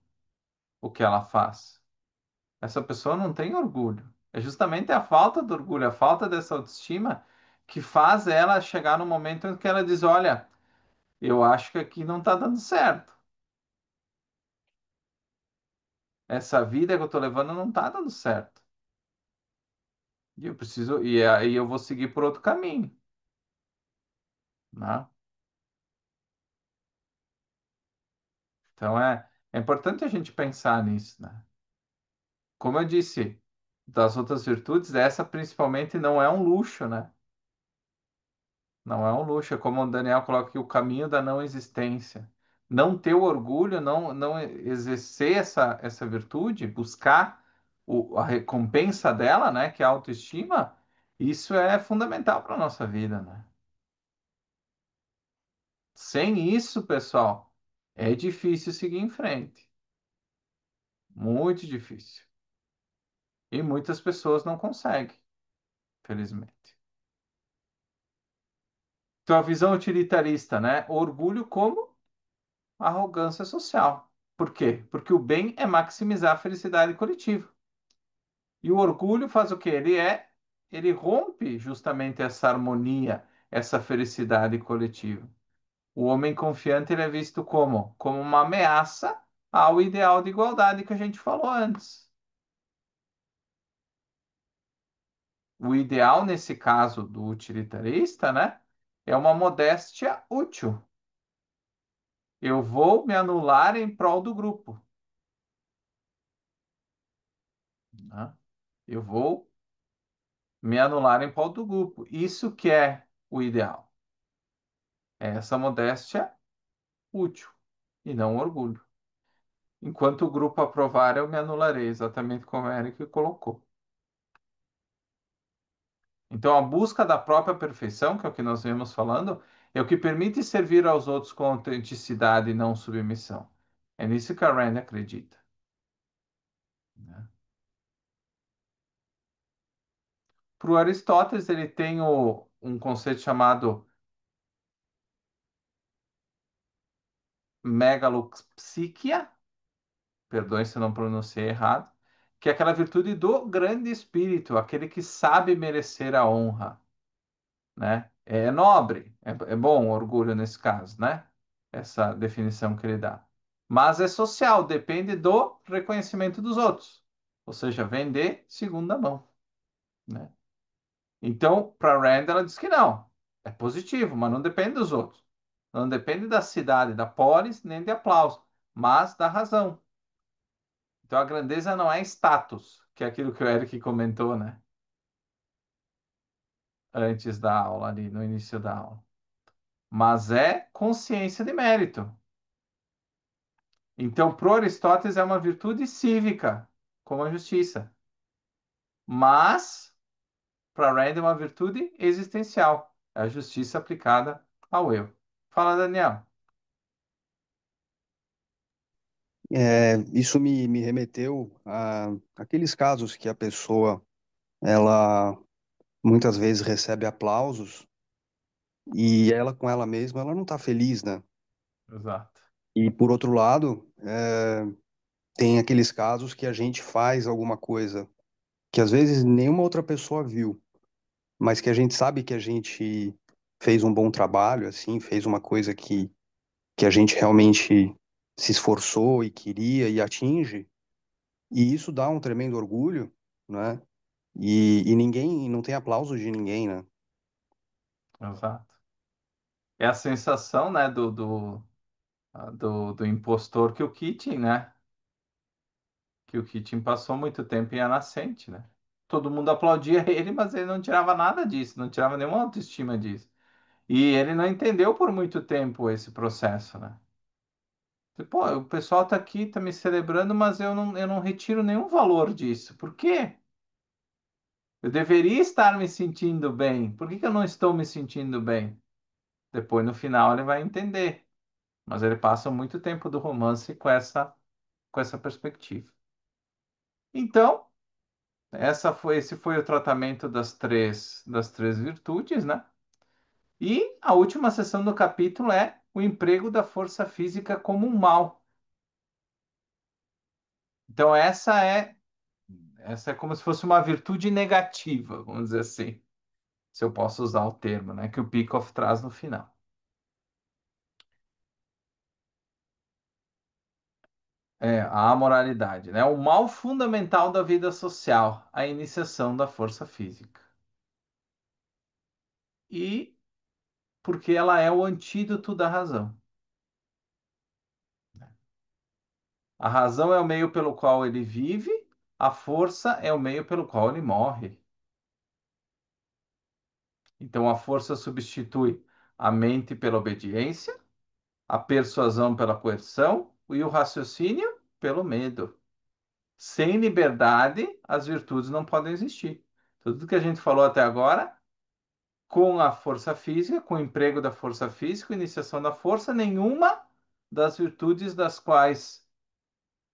o que ela faz? Essa pessoa não tem orgulho. É justamente a falta do orgulho, a falta dessa autoestima que faz ela chegar no momento em que ela diz: Olha, eu acho que aqui não está dando certo. Essa vida que eu estou levando não está dando certo. E eu preciso, e aí eu vou seguir por outro caminho, né? Então é importante a gente pensar nisso, né? Como eu disse, das outras virtudes, essa principalmente não é um luxo, né? Não é um luxo, é como o Daniel coloca aqui, o caminho da não existência. Não ter o orgulho, não exercer essa virtude, buscar a recompensa dela, né? Que é a autoestima, isso é fundamental para a nossa vida, né? Sem isso, pessoal, é difícil seguir em frente. Muito difícil. E muitas pessoas não conseguem, felizmente. Então, a visão utilitarista, né? Orgulho como arrogância social. Por quê? Porque o bem é maximizar a felicidade coletiva. E o orgulho faz o quê? Ele rompe justamente essa harmonia, essa felicidade coletiva. O homem confiante ele é visto como uma ameaça ao ideal de igualdade que a gente falou antes. O ideal, nesse caso do utilitarista, né, é uma modéstia útil. Eu vou me anular em prol do grupo, né? Eu vou me anular em prol do grupo. Isso que é o ideal. É essa modéstia útil e não orgulho. Enquanto o grupo aprovar, eu me anularei, exatamente como o Eric colocou. Então, a busca da própria perfeição, que é o que nós vemos falando, é o que permite servir aos outros com autenticidade e não submissão. É nisso que a Rand acredita, né? Para o Aristóteles, ele tem um conceito chamado megalopsiquia, perdoe se eu não pronunciei errado, que é aquela virtude do grande espírito, aquele que sabe merecer a honra, né? É nobre, é bom o orgulho nesse caso, né? Essa definição que ele dá. Mas é social, depende do reconhecimento dos outros. Ou seja, vender segunda mão, né? Então, para Rand, ela diz que não. É positivo, mas não depende dos outros. Não depende da cidade, da polis, nem de aplauso, mas da razão. Então, a grandeza não é status, que é aquilo que o Eric comentou, né? Antes da aula, ali, no início da aula. Mas é consciência de mérito. Então, pro Aristóteles é uma virtude cívica, como a justiça. Mas, para Rand é uma virtude existencial, é a justiça aplicada ao eu. Fala, Daniel. Isso me remeteu a aqueles casos que a pessoa, ela muitas vezes recebe aplausos e ela com ela mesma, ela não está feliz, né? Exato. E por outro lado, tem aqueles casos que a gente faz alguma coisa que às vezes nenhuma outra pessoa viu, mas que a gente sabe que a gente fez um bom trabalho, assim, fez uma coisa que a gente realmente se esforçou e queria e atinge, e isso dá um tremendo orgulho, né? E ninguém, não tem aplauso de ninguém, né? Exato. É a sensação, né, do impostor que o Keating, né? Que o Keating passou muito tempo em A Nascente, né? Todo mundo aplaudia ele, mas ele não tirava nada disso, não tirava nenhuma autoestima disso. E ele não entendeu por muito tempo esse processo, né? Pô, o pessoal tá aqui, tá me celebrando, mas eu não retiro nenhum valor disso. Por quê? Eu deveria estar me sentindo bem. Por que que eu não estou me sentindo bem? Depois, no final, ele vai entender. Mas ele passa muito tempo do romance com essa perspectiva. Então, esse foi o tratamento das três virtudes, né? E a última seção do capítulo é o emprego da força física como um mal. Então, essa é como se fosse uma virtude negativa, vamos dizer assim, se eu posso usar o termo, né, que o Peikoff traz no final. É a amoralidade, né? O mal fundamental da vida social, a iniciação da força física. E porque ela é o antídoto da razão. A razão é o meio pelo qual ele vive, a força é o meio pelo qual ele morre. Então a força substitui a mente pela obediência, a persuasão pela coerção e o raciocínio pelo medo. Sem liberdade, as virtudes não podem existir. Tudo que a gente falou até agora, com a força física, com o emprego da força física, iniciação da força, nenhuma das virtudes das quais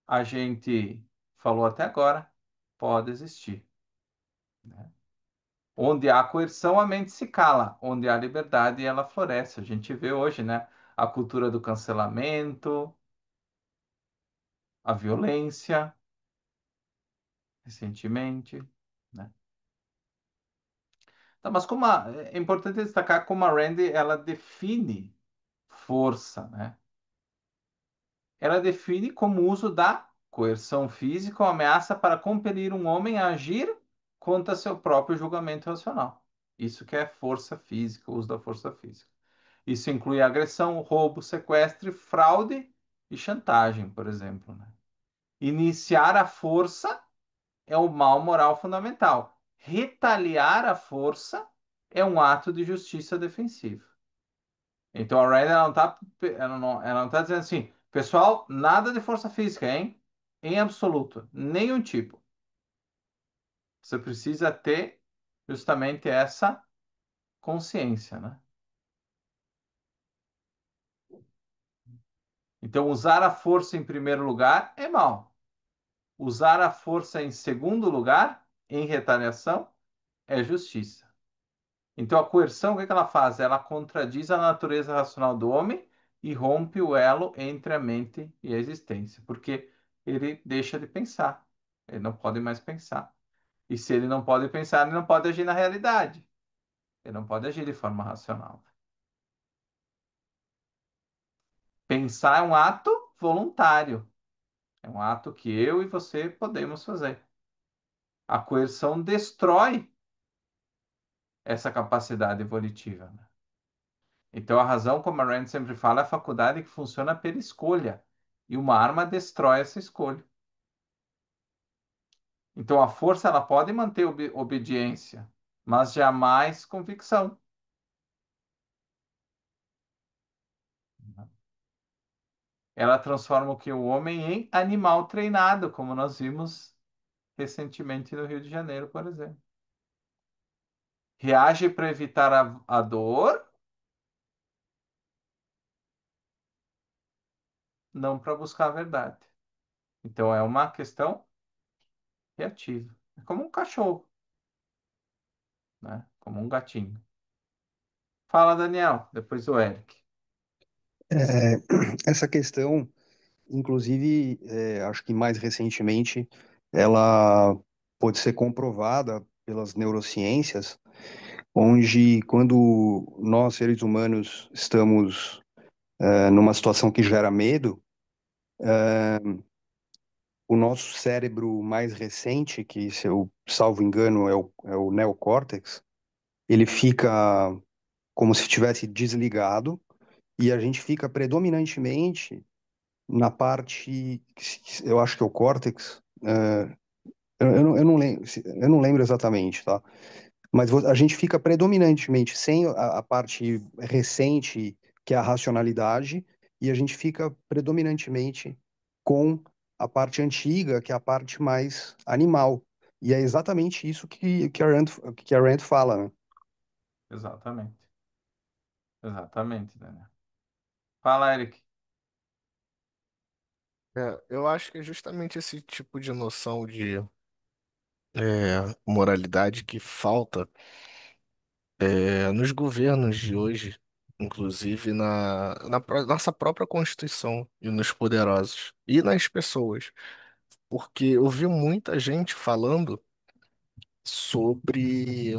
a gente falou até agora pode existir, né? Onde há coerção, a mente se cala. Onde há liberdade, ela floresce. A gente vê hoje, né, a cultura do cancelamento, a violência, recentemente, né? Tá, mas é importante destacar como a Randy ela define força, né? ela define como uso da coerção física ou ameaça para compelir um homem a agir contra seu próprio julgamento racional. Isso que é força física, o uso da força física. Isso inclui agressão, roubo, sequestro, fraude e chantagem, por exemplo, né? Iniciar a força é o mal moral fundamental. Retaliar a força é um ato de justiça defensiva. Então a Rand ela não tá dizendo assim, pessoal, nada de força física, hein? Em absoluto, nenhum tipo. Você precisa ter justamente essa consciência, né? Então usar a força em primeiro lugar é mal. Usar a força em segundo lugar, em retaliação, é justiça. Então, a coerção, o que que ela faz? Ela contradiz a natureza racional do homem e rompe o elo entre a mente e a existência, porque ele deixa de pensar. Ele não pode mais pensar. E se ele não pode pensar, ele não pode agir na realidade. Ele não pode agir de forma racional. Pensar é um ato voluntário. É um ato que eu e você podemos fazer. A coerção destrói essa capacidade volitiva, né? Então, a razão, como a Rand sempre fala, é a faculdade que funciona pela escolha. E uma arma destrói essa escolha. Então, a força ela pode manter obediência, mas jamais convicção. Ela transforma o que o homem em animal treinado, como nós vimos recentemente no Rio de Janeiro, por exemplo. Reage para evitar a dor, não para buscar a verdade. Então, é uma questão reativa. É como um cachorro, né? Como um gatinho. Fala, Daniel, depois o Eric. É, essa questão, inclusive, acho que mais recentemente, ela pode ser comprovada pelas neurociências, onde quando nós, seres humanos, estamos numa situação que gera medo, o nosso cérebro mais recente, que, se eu salvo engano, é o neocórtex, ele fica como se estivesse desligado e a gente fica predominantemente na parte, eu acho que é o córtex, eu não lembro exatamente, tá? Mas a gente fica predominantemente sem a parte recente, que é a racionalidade, e a gente fica predominantemente com a parte antiga, que é a parte mais animal. E é exatamente isso que a Rand fala, né? Exatamente. Exatamente, Daniel. Fala, Eric. Eu acho que é justamente esse tipo de noção de moralidade que falta nos governos de hoje, inclusive na nossa própria Constituição e nos poderosos e nas pessoas. Porque eu vi muita gente falando sobre,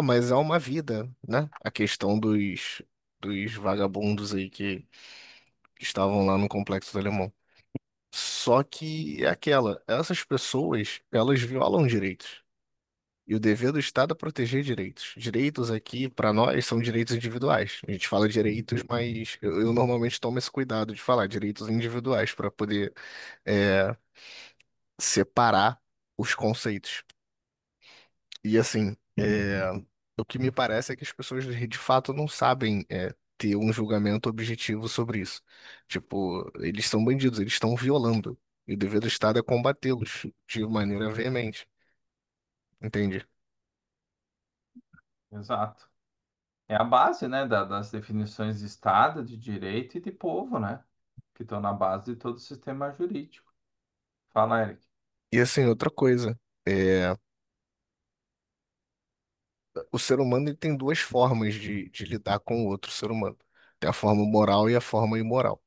mas é uma vida, né? A questão dos vagabundos aí que estavam lá no Complexo do Alemão. Só que é essas pessoas, elas violam direitos. E o dever do Estado é proteger direitos. Direitos aqui, para nós, são direitos individuais. A gente fala direitos, mas eu normalmente tomo esse cuidado de falar direitos individuais para poder é, separar os conceitos. E assim, o que me parece é que as pessoas de fato não sabem ter um julgamento objetivo sobre isso. Tipo, eles são bandidos, eles estão violando. E o dever do Estado é combatê-los de maneira veemente. Entende? Exato. É a base, né, das definições de Estado, de direito e de povo, né? Que estão na base de todo o sistema jurídico. Fala, Eric. E assim, outra coisa. O ser humano ele tem duas formas de lidar com o outro ser humano. Tem a forma moral e a forma imoral.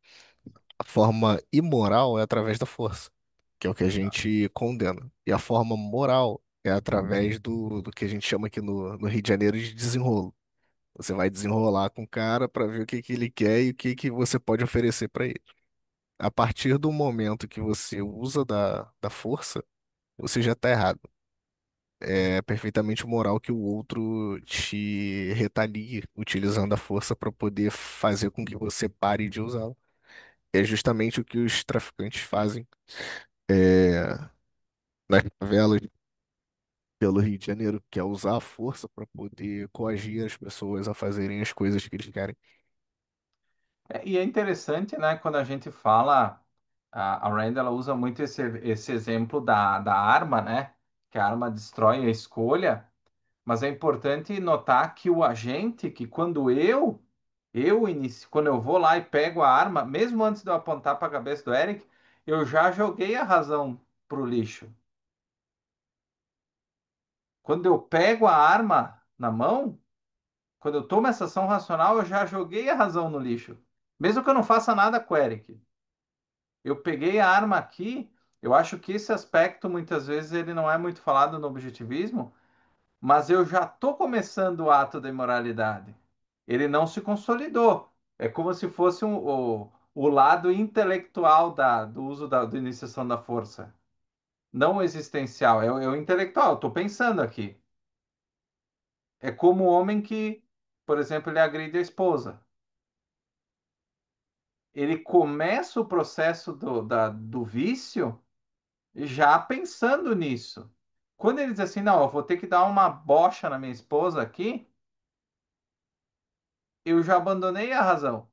A forma imoral é através da força, que é o que a gente condena. E a forma moral é através do que a gente chama aqui no Rio de Janeiro de desenrolo. Você vai desenrolar com o cara para ver o que que ele quer e o que que você pode oferecer para ele. A partir do momento que você usa da força, você já tá errado. É perfeitamente moral que o outro te retalie utilizando a força para poder fazer com que você pare de usá-la. É justamente o que os traficantes fazem nas favelas pelo Rio de Janeiro, que é usar a força para poder coagir as pessoas a fazerem as coisas que eles querem. E é interessante, né, quando a gente fala, a Rand, ela usa muito esse exemplo da arma, né, que a arma destrói a escolha, mas é importante notar que o agente, que quando eu vou lá e pego a arma, mesmo antes de eu apontar para a cabeça do Eric, eu já joguei a razão pro lixo. Quando eu pego a arma na mão, quando eu tomo essa ação racional, eu já joguei a razão no lixo. Mesmo que eu não faça nada com o Eric. Eu peguei a arma aqui, eu acho que esse aspecto muitas vezes ele não é muito falado no objetivismo, mas eu já estou começando o ato da imoralidade. Ele não se consolidou. É como se fosse o lado intelectual do uso da iniciação da força. Não o existencial, é o intelectual. Estou pensando aqui. É como o homem que, por exemplo, ele agride a esposa. Ele começa o processo do vício já pensando nisso. Quando ele diz assim, não, eu vou ter que dar uma bocha na minha esposa aqui, eu já abandonei a razão.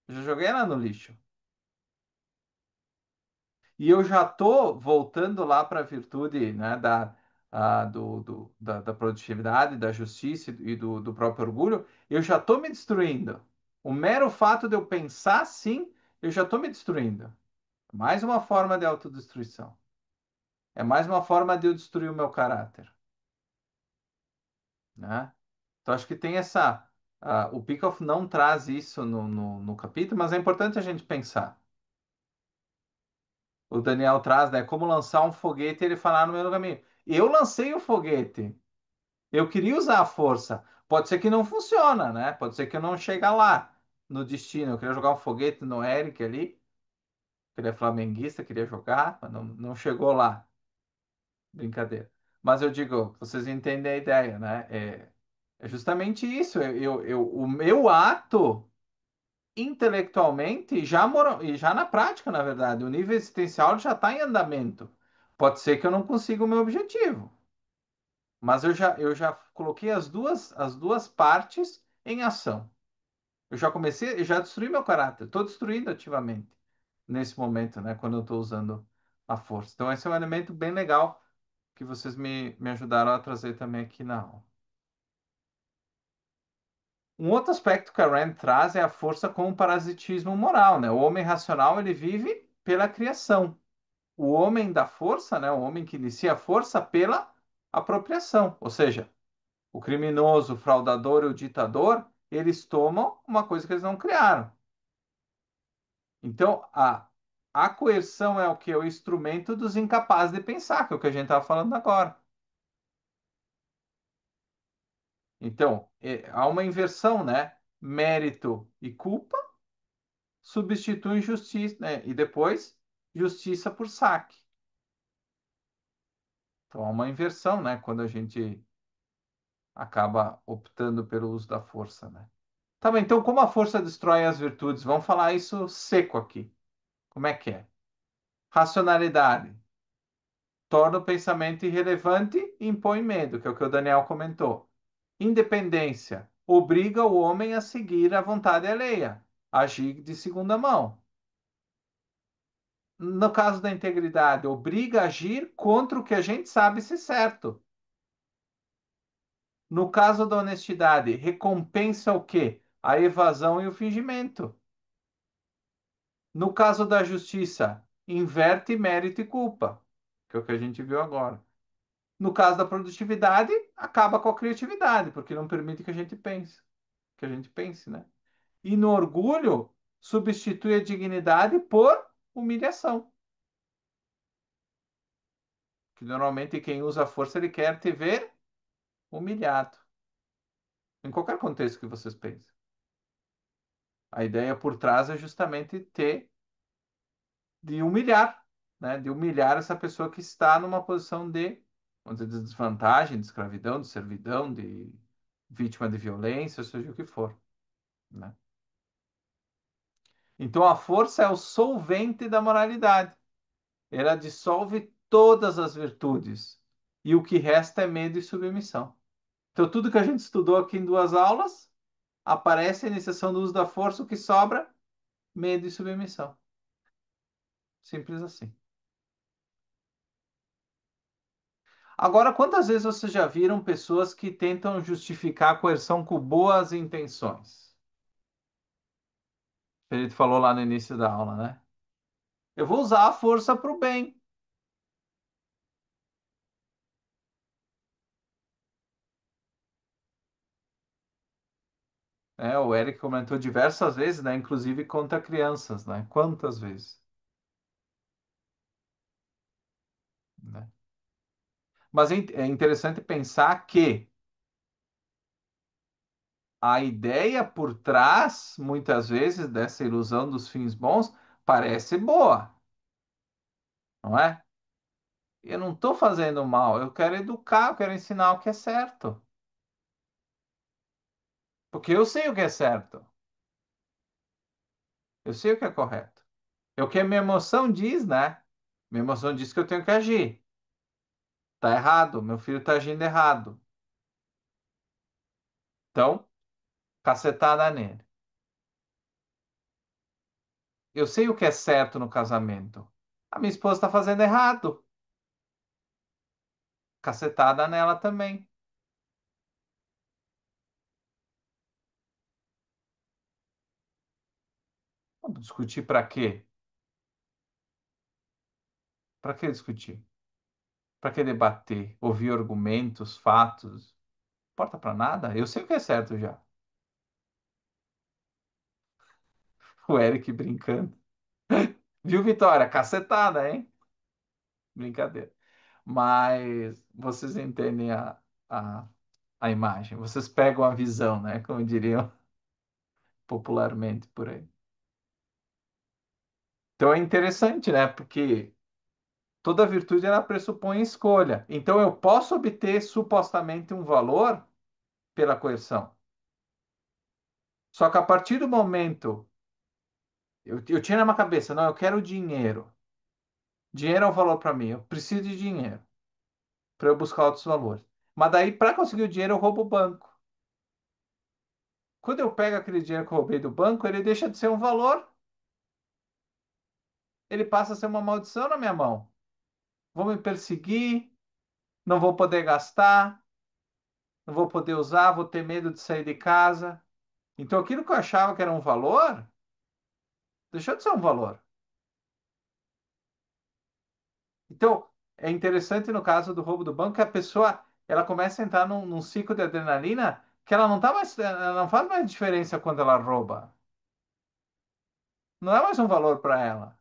Já joguei ela no lixo. E eu já tô voltando lá para a virtude, né, da produtividade, da justiça e do próprio orgulho. Eu já tô me destruindo. O mero fato de eu pensar assim, eu já tô me destruindo. Mais uma forma de autodestruição. É mais uma forma de eu destruir o meu caráter, né? Então, acho que tem essa. O Peikoff não traz isso no capítulo, mas é importante a gente pensar. O Daniel traz, né? Como lançar um foguete e ele falar no meio do caminho. Eu lancei o foguete. Eu queria usar a força. Pode ser que não funciona, né? Pode ser que eu não chegue lá no destino. Eu queria jogar um foguete no Eric ali. Ele é flamenguista, queria jogar, mas não chegou lá. Brincadeira. Mas eu digo, vocês entendem a ideia, né? É justamente isso. O meu ato intelectualmente e já na prática, na verdade, o nível existencial já está em andamento. Pode ser que eu não consiga o meu objetivo, mas eu já coloquei as duas partes em ação. Eu já destruí meu caráter, estou destruindo ativamente nesse momento, né, quando eu estou usando a força. Então, esse é um elemento bem legal que vocês me ajudaram a trazer também aqui na aula. Um outro aspecto que a Rand traz é a força como parasitismo moral, né? O homem racional, ele vive pela criação. O homem da força, né? O homem que inicia a força pela apropriação. Ou seja, o criminoso, o fraudador e o ditador, eles tomam uma coisa que eles não criaram. Então, a coerção é o que? O instrumento dos incapazes de pensar, que é o que a gente estava falando agora. Então, há uma inversão, né? Mérito e culpa substitui justiça, né? E depois justiça por saque. Então há uma inversão, né? Quando a gente acaba optando pelo uso da força, né? Tá bem, então como a força destrói as virtudes? Vamos falar isso seco aqui. Como é que é? Racionalidade torna o pensamento irrelevante e impõe medo, que é o que o Daniel comentou. Independência obriga o homem a seguir a vontade alheia, agir de segunda mão. No caso da integridade, obriga a agir contra o que a gente sabe ser certo. No caso da honestidade, recompensa o quê? A evasão e o fingimento. No caso da justiça, inverte mérito e culpa, que é o que a gente viu agora. No caso da produtividade, acaba com a criatividade, porque não permite que a gente pense, né? E no orgulho, substitui a dignidade por humilhação. Que normalmente quem usa a força, ele quer te ver humilhado. Em qualquer contexto que vocês pensem. A ideia por trás é justamente ter de humilhar, né? De humilhar essa pessoa que está numa posição de, vamos dizer, de desvantagem, de escravidão, de servidão, de vítima de violência, seja o que for, né? Então a força é o solvente da moralidade. Ela dissolve todas as virtudes. E o que resta é medo e submissão. Então tudo que a gente estudou aqui em duas aulas aparece a iniciação do uso da força, o que sobra, medo e submissão. Simples assim. Agora, quantas vezes vocês já viram pessoas que tentam justificar a coerção com boas intenções? A gente falou lá no início da aula, né? Eu vou usar a força para o bem. É, o Eric comentou diversas vezes, né? Inclusive contra crianças, né? Quantas vezes, né? Mas é interessante pensar que a ideia por trás, muitas vezes, dessa ilusão dos fins bons, parece boa, não é? Eu não estou fazendo mal, eu quero educar, eu quero ensinar o que é certo. Porque eu sei o que é certo, eu sei o que é correto. É o que a minha emoção diz, né? Minha emoção diz que eu tenho que agir. Tá errado, meu filho tá agindo errado. Então, cacetada nele. Eu sei o que é certo no casamento. A minha esposa está fazendo errado. Cacetada nela também. Vamos discutir para quê? Para que discutir? Para que debater? Ouvir argumentos, fatos? Não importa para nada? Eu sei o que é certo já. O Eric brincando. Viu, Vitória? Cacetada, hein? Brincadeira. Mas vocês entendem a, a imagem. Vocês pegam a visão, né? Como diriam popularmente por aí. Então é interessante, né? Porque toda virtude ela pressupõe escolha. Então eu posso obter supostamente um valor pela coerção. Só que a partir do momento eu tinha na minha cabeça, não, eu quero dinheiro. Dinheiro é um valor para mim. Eu preciso de dinheiro para eu buscar outros valores. Mas daí, para conseguir o dinheiro, eu roubo o banco. Quando eu pego aquele dinheiro que eu roubei do banco, ele deixa de ser um valor, ele passa a ser uma maldição na minha mão. Vão me perseguir, não vou poder gastar, não vou poder usar, vou ter medo de sair de casa. Então, aquilo que eu achava que era um valor, deixou de ser um valor. Então, é interessante no caso do roubo do banco que a pessoa ela começa a entrar num ciclo de adrenalina que ela não tá mais, ela não faz mais diferença quando ela rouba. Não é mais um valor para ela.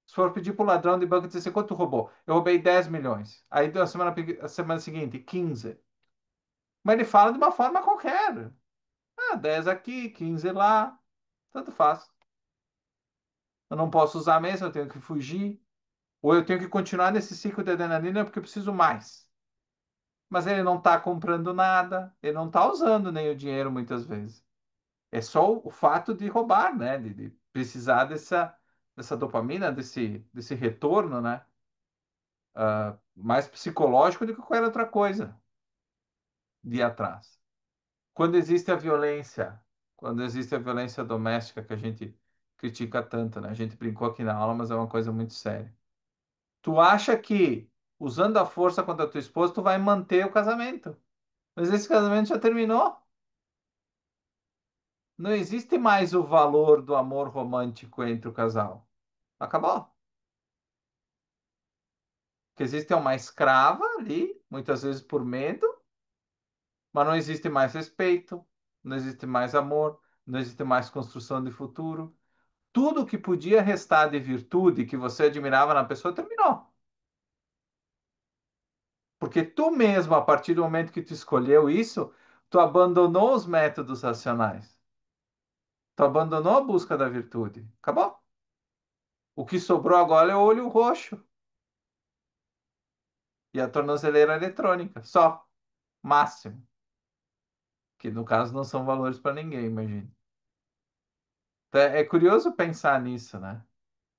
Se for pedir para o ladrão de banco e dizer assim, quanto tu roubou? Eu roubei 10 milhões. Aí a semana seguinte, 15. Mas ele fala de uma forma qualquer. Ah, 10 aqui, 15 lá. Tanto faz. Eu não posso usar mesmo, eu tenho que fugir. Ou eu tenho que continuar nesse ciclo de adrenalina porque eu preciso mais. Mas ele não está comprando nada, ele não está usando nem o dinheiro muitas vezes. É só o fato de roubar, né? De precisar dessa dopamina, desse retorno, né? Mais psicológico do que qualquer outra coisa de ir atrás. Quando existe a violência, quando existe a violência doméstica que a gente critica tanto, né? A gente brincou aqui na aula, mas é uma coisa muito séria. Tu acha que usando a força contra a tua esposa, tu vai manter o casamento? Mas esse casamento já terminou. Não existe mais o valor do amor romântico entre o casal. Acabou. Porque existe uma escrava ali, muitas vezes por medo, mas não existe mais respeito, não existe mais amor, não existe mais construção de futuro. Tudo que podia restar de virtude que você admirava na pessoa terminou. Porque tu mesmo, a partir do momento que tu escolheu isso, tu abandonou os métodos racionais. Tu abandonou a busca da virtude. Acabou. O que sobrou agora é o olho roxo e a tornozeleira eletrônica. Só. Máximo. Que no caso não são valores para ninguém, imagina. Então, é curioso pensar nisso, né?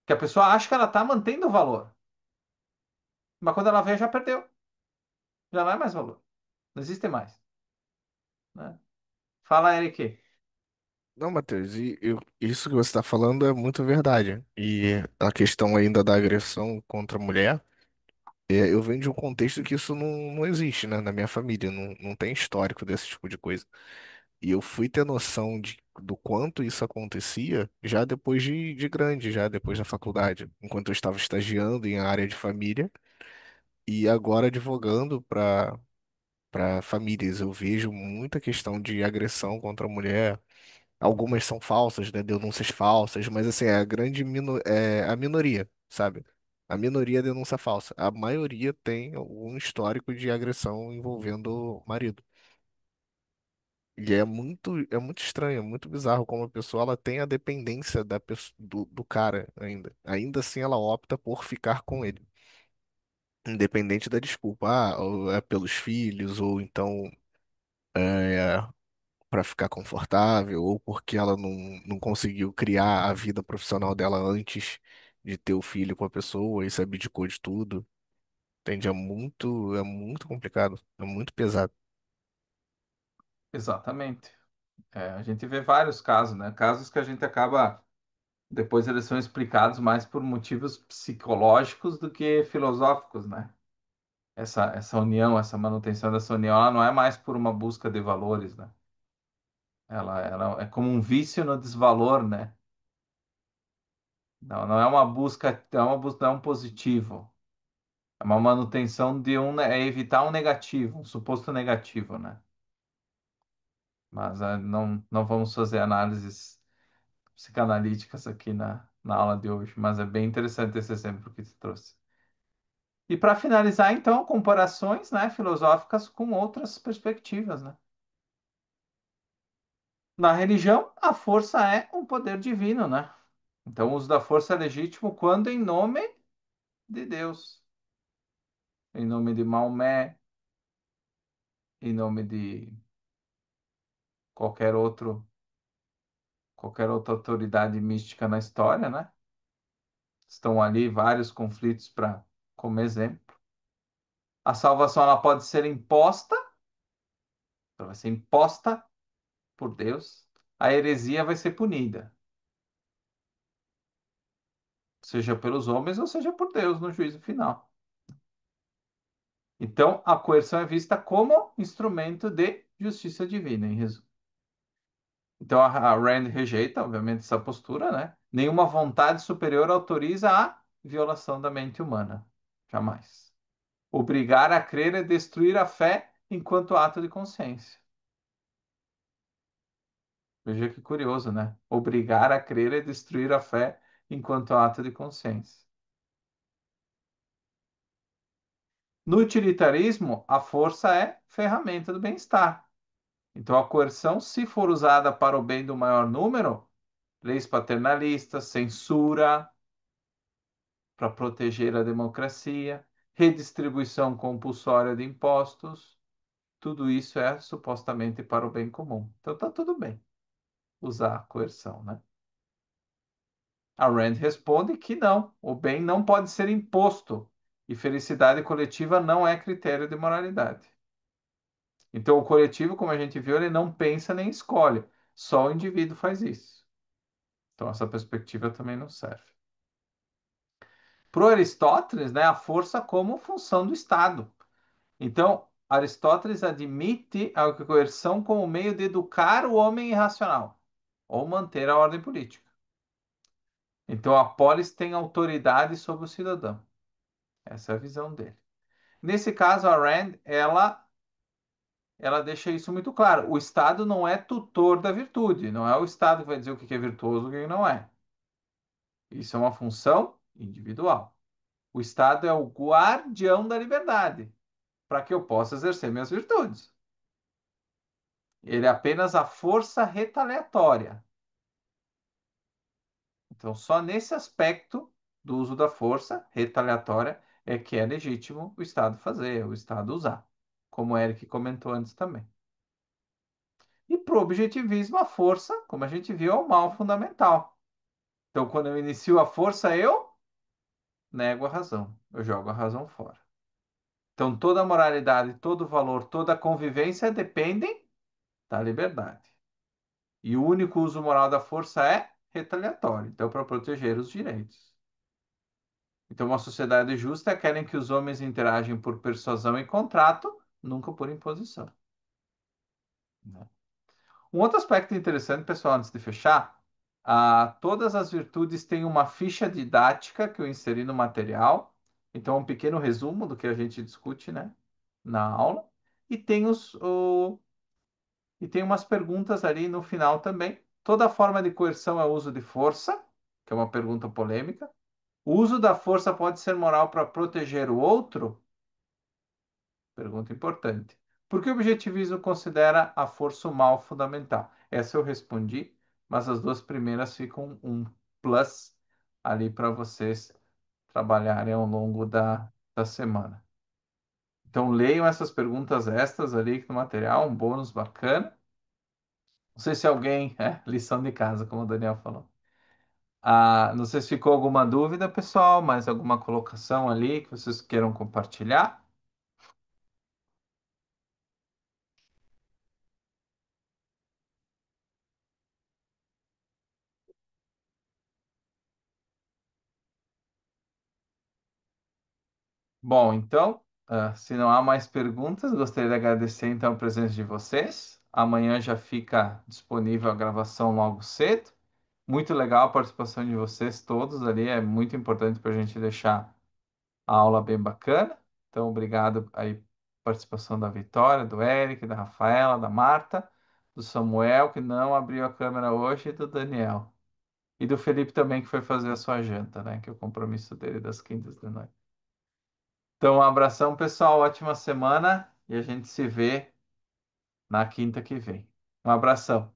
Que a pessoa acha que ela está mantendo o valor. Mas quando ela vê, já perdeu. Já não é mais valor. Não existe mais. Né? Fala, Eric. Não, Matheus, isso que você está falando é muito verdade. E a questão ainda da agressão contra a mulher, eu venho de um contexto que isso não existe, né? Na minha família, não tem histórico desse tipo de coisa. E eu fui ter noção do quanto isso acontecia já depois de grande, já depois da faculdade, enquanto eu estava estagiando em área de família e agora advogando para famílias. Eu vejo muita questão de agressão contra a mulher. Algumas são falsas, né? Denúncias falsas, mas assim, é a é a minoria, sabe? A minoria é denúncia falsa. A maioria tem algum histórico de agressão envolvendo o marido. E é muito estranho, é muito bizarro como a pessoa ela tem a dependência do cara ainda. Ainda assim ela opta por ficar com ele. Independente da desculpa. Ah, ou é pelos filhos, ou então é para ficar confortável, ou porque ela não conseguiu criar a vida profissional dela antes de ter o filho com a pessoa e se abdicou de tudo. Entende? É muito complicado, é muito pesado. Exatamente. A gente vê vários casos, né? Casos que a gente acaba. Depois eles são explicados mais por motivos psicológicos do que filosóficos, né? Essa união, essa manutenção dessa união, ela não é mais por uma busca de valores, né? Ela é como um vício no desvalor, né? Não é uma busca, não é um positivo. É uma manutenção de é evitar um negativo, um suposto negativo, né? Mas não vamos fazer análises psicanalíticas aqui na aula de hoje, mas é bem interessante esse exemplo que tu trouxe. E para finalizar, então, comparações, né, filosóficas com outras perspectivas, né? Na religião, a força é um poder divino, né? Então, o uso da força é legítimo quando em nome de Deus, em nome de Maomé, em nome de qualquer outro, qualquer outra autoridade mística na história, né? Estão ali vários conflitos para como exemplo. A salvação ela pode ser imposta, ela vai ser imposta por Deus. A heresia vai ser punida, seja pelos homens ou seja por Deus no juízo final. Então, a coerção é vista como instrumento de justiça divina, em resumo. Então, a Rand rejeita, obviamente, essa postura, né? Nenhuma vontade superior autoriza a violação da mente humana. Jamais. Obrigar a crer é destruir a fé enquanto ato de consciência. Veja que curioso, né? Obrigar a crer é destruir a fé enquanto ato de consciência. No utilitarismo, a força é ferramenta do bem-estar. Então, a coerção, se for usada para o bem do maior número, leis paternalistas, censura para proteger a democracia, redistribuição compulsória de impostos, tudo isso é supostamente para o bem comum. Então, tá tudo bem usar a coerção, né? A Rand responde que não, o bem não pode ser imposto e felicidade coletiva não é critério de moralidade. Então, o coletivo, como a gente viu, ele não pensa nem escolhe, só o indivíduo faz isso. Então, essa perspectiva também não serve. Para Aristóteles, né, a força como função do Estado. Então, Aristóteles admite a coerção como meio de educar o homem irracional ou manter a ordem política. Então, a polis tem autoridade sobre o cidadão. Essa é a visão dele. Nesse caso, a Rand, ela deixa isso muito claro. O Estado não é tutor da virtude, não é o Estado que vai dizer o que é virtuoso e o que não é. Isso é uma função individual. O Estado é o guardião da liberdade, para que eu possa exercer minhas virtudes. Ele é apenas a força retaliatória. Então, só nesse aspecto do uso da força retaliatória é que é legítimo o Estado fazer, o Estado usar, como o Eric comentou antes também. E para o objetivismo, a força, como a gente viu, é o mal fundamental. Então, quando eu inicio a força, eu nego a razão, eu jogo a razão fora. Então, toda a moralidade, todo o valor, toda a convivência dependem da liberdade. E o único uso moral da força é retaliatório, então, para proteger os direitos. Então, uma sociedade justa é aquela em que os homens interagem por persuasão e contrato, nunca por imposição, né? Um outro aspecto interessante, pessoal, antes de fechar, todas as virtudes têm uma ficha didática que eu inseri no material. Então, um pequeno resumo do que a gente discute, né, na aula. E tem e tem umas perguntas ali no final também. Toda forma de coerção é uso de força, que é uma pergunta polêmica. O uso da força pode ser moral para proteger o outro? Pergunta importante. Por que o objetivismo considera a força o mal fundamental? Essa eu respondi, mas as duas primeiras ficam um plus ali para vocês trabalharem ao longo da semana. Então, leiam essas perguntas extras ali no material, um bônus bacana. Não sei se alguém, lição de casa, como o Daniel falou. Não sei se ficou alguma dúvida, pessoal, mais alguma colocação ali que vocês queiram compartilhar. Bom, então, se não há mais perguntas, gostaria de agradecer então a presença de vocês. Amanhã já fica disponível a gravação logo cedo. Muito legal a participação de vocês todos ali, é muito importante para a gente deixar a aula bem bacana. Então, obrigado aí, participação da Vitória, do Eric, da Rafaela, da Marta, do Samuel, que não abriu a câmera hoje, e do Daniel. E do Felipe também, que foi fazer a sua janta, né? Que é o compromisso dele das quintas de noite. Então, um abração, pessoal. Ótima semana e a gente se vê na quinta que vem. Um abração.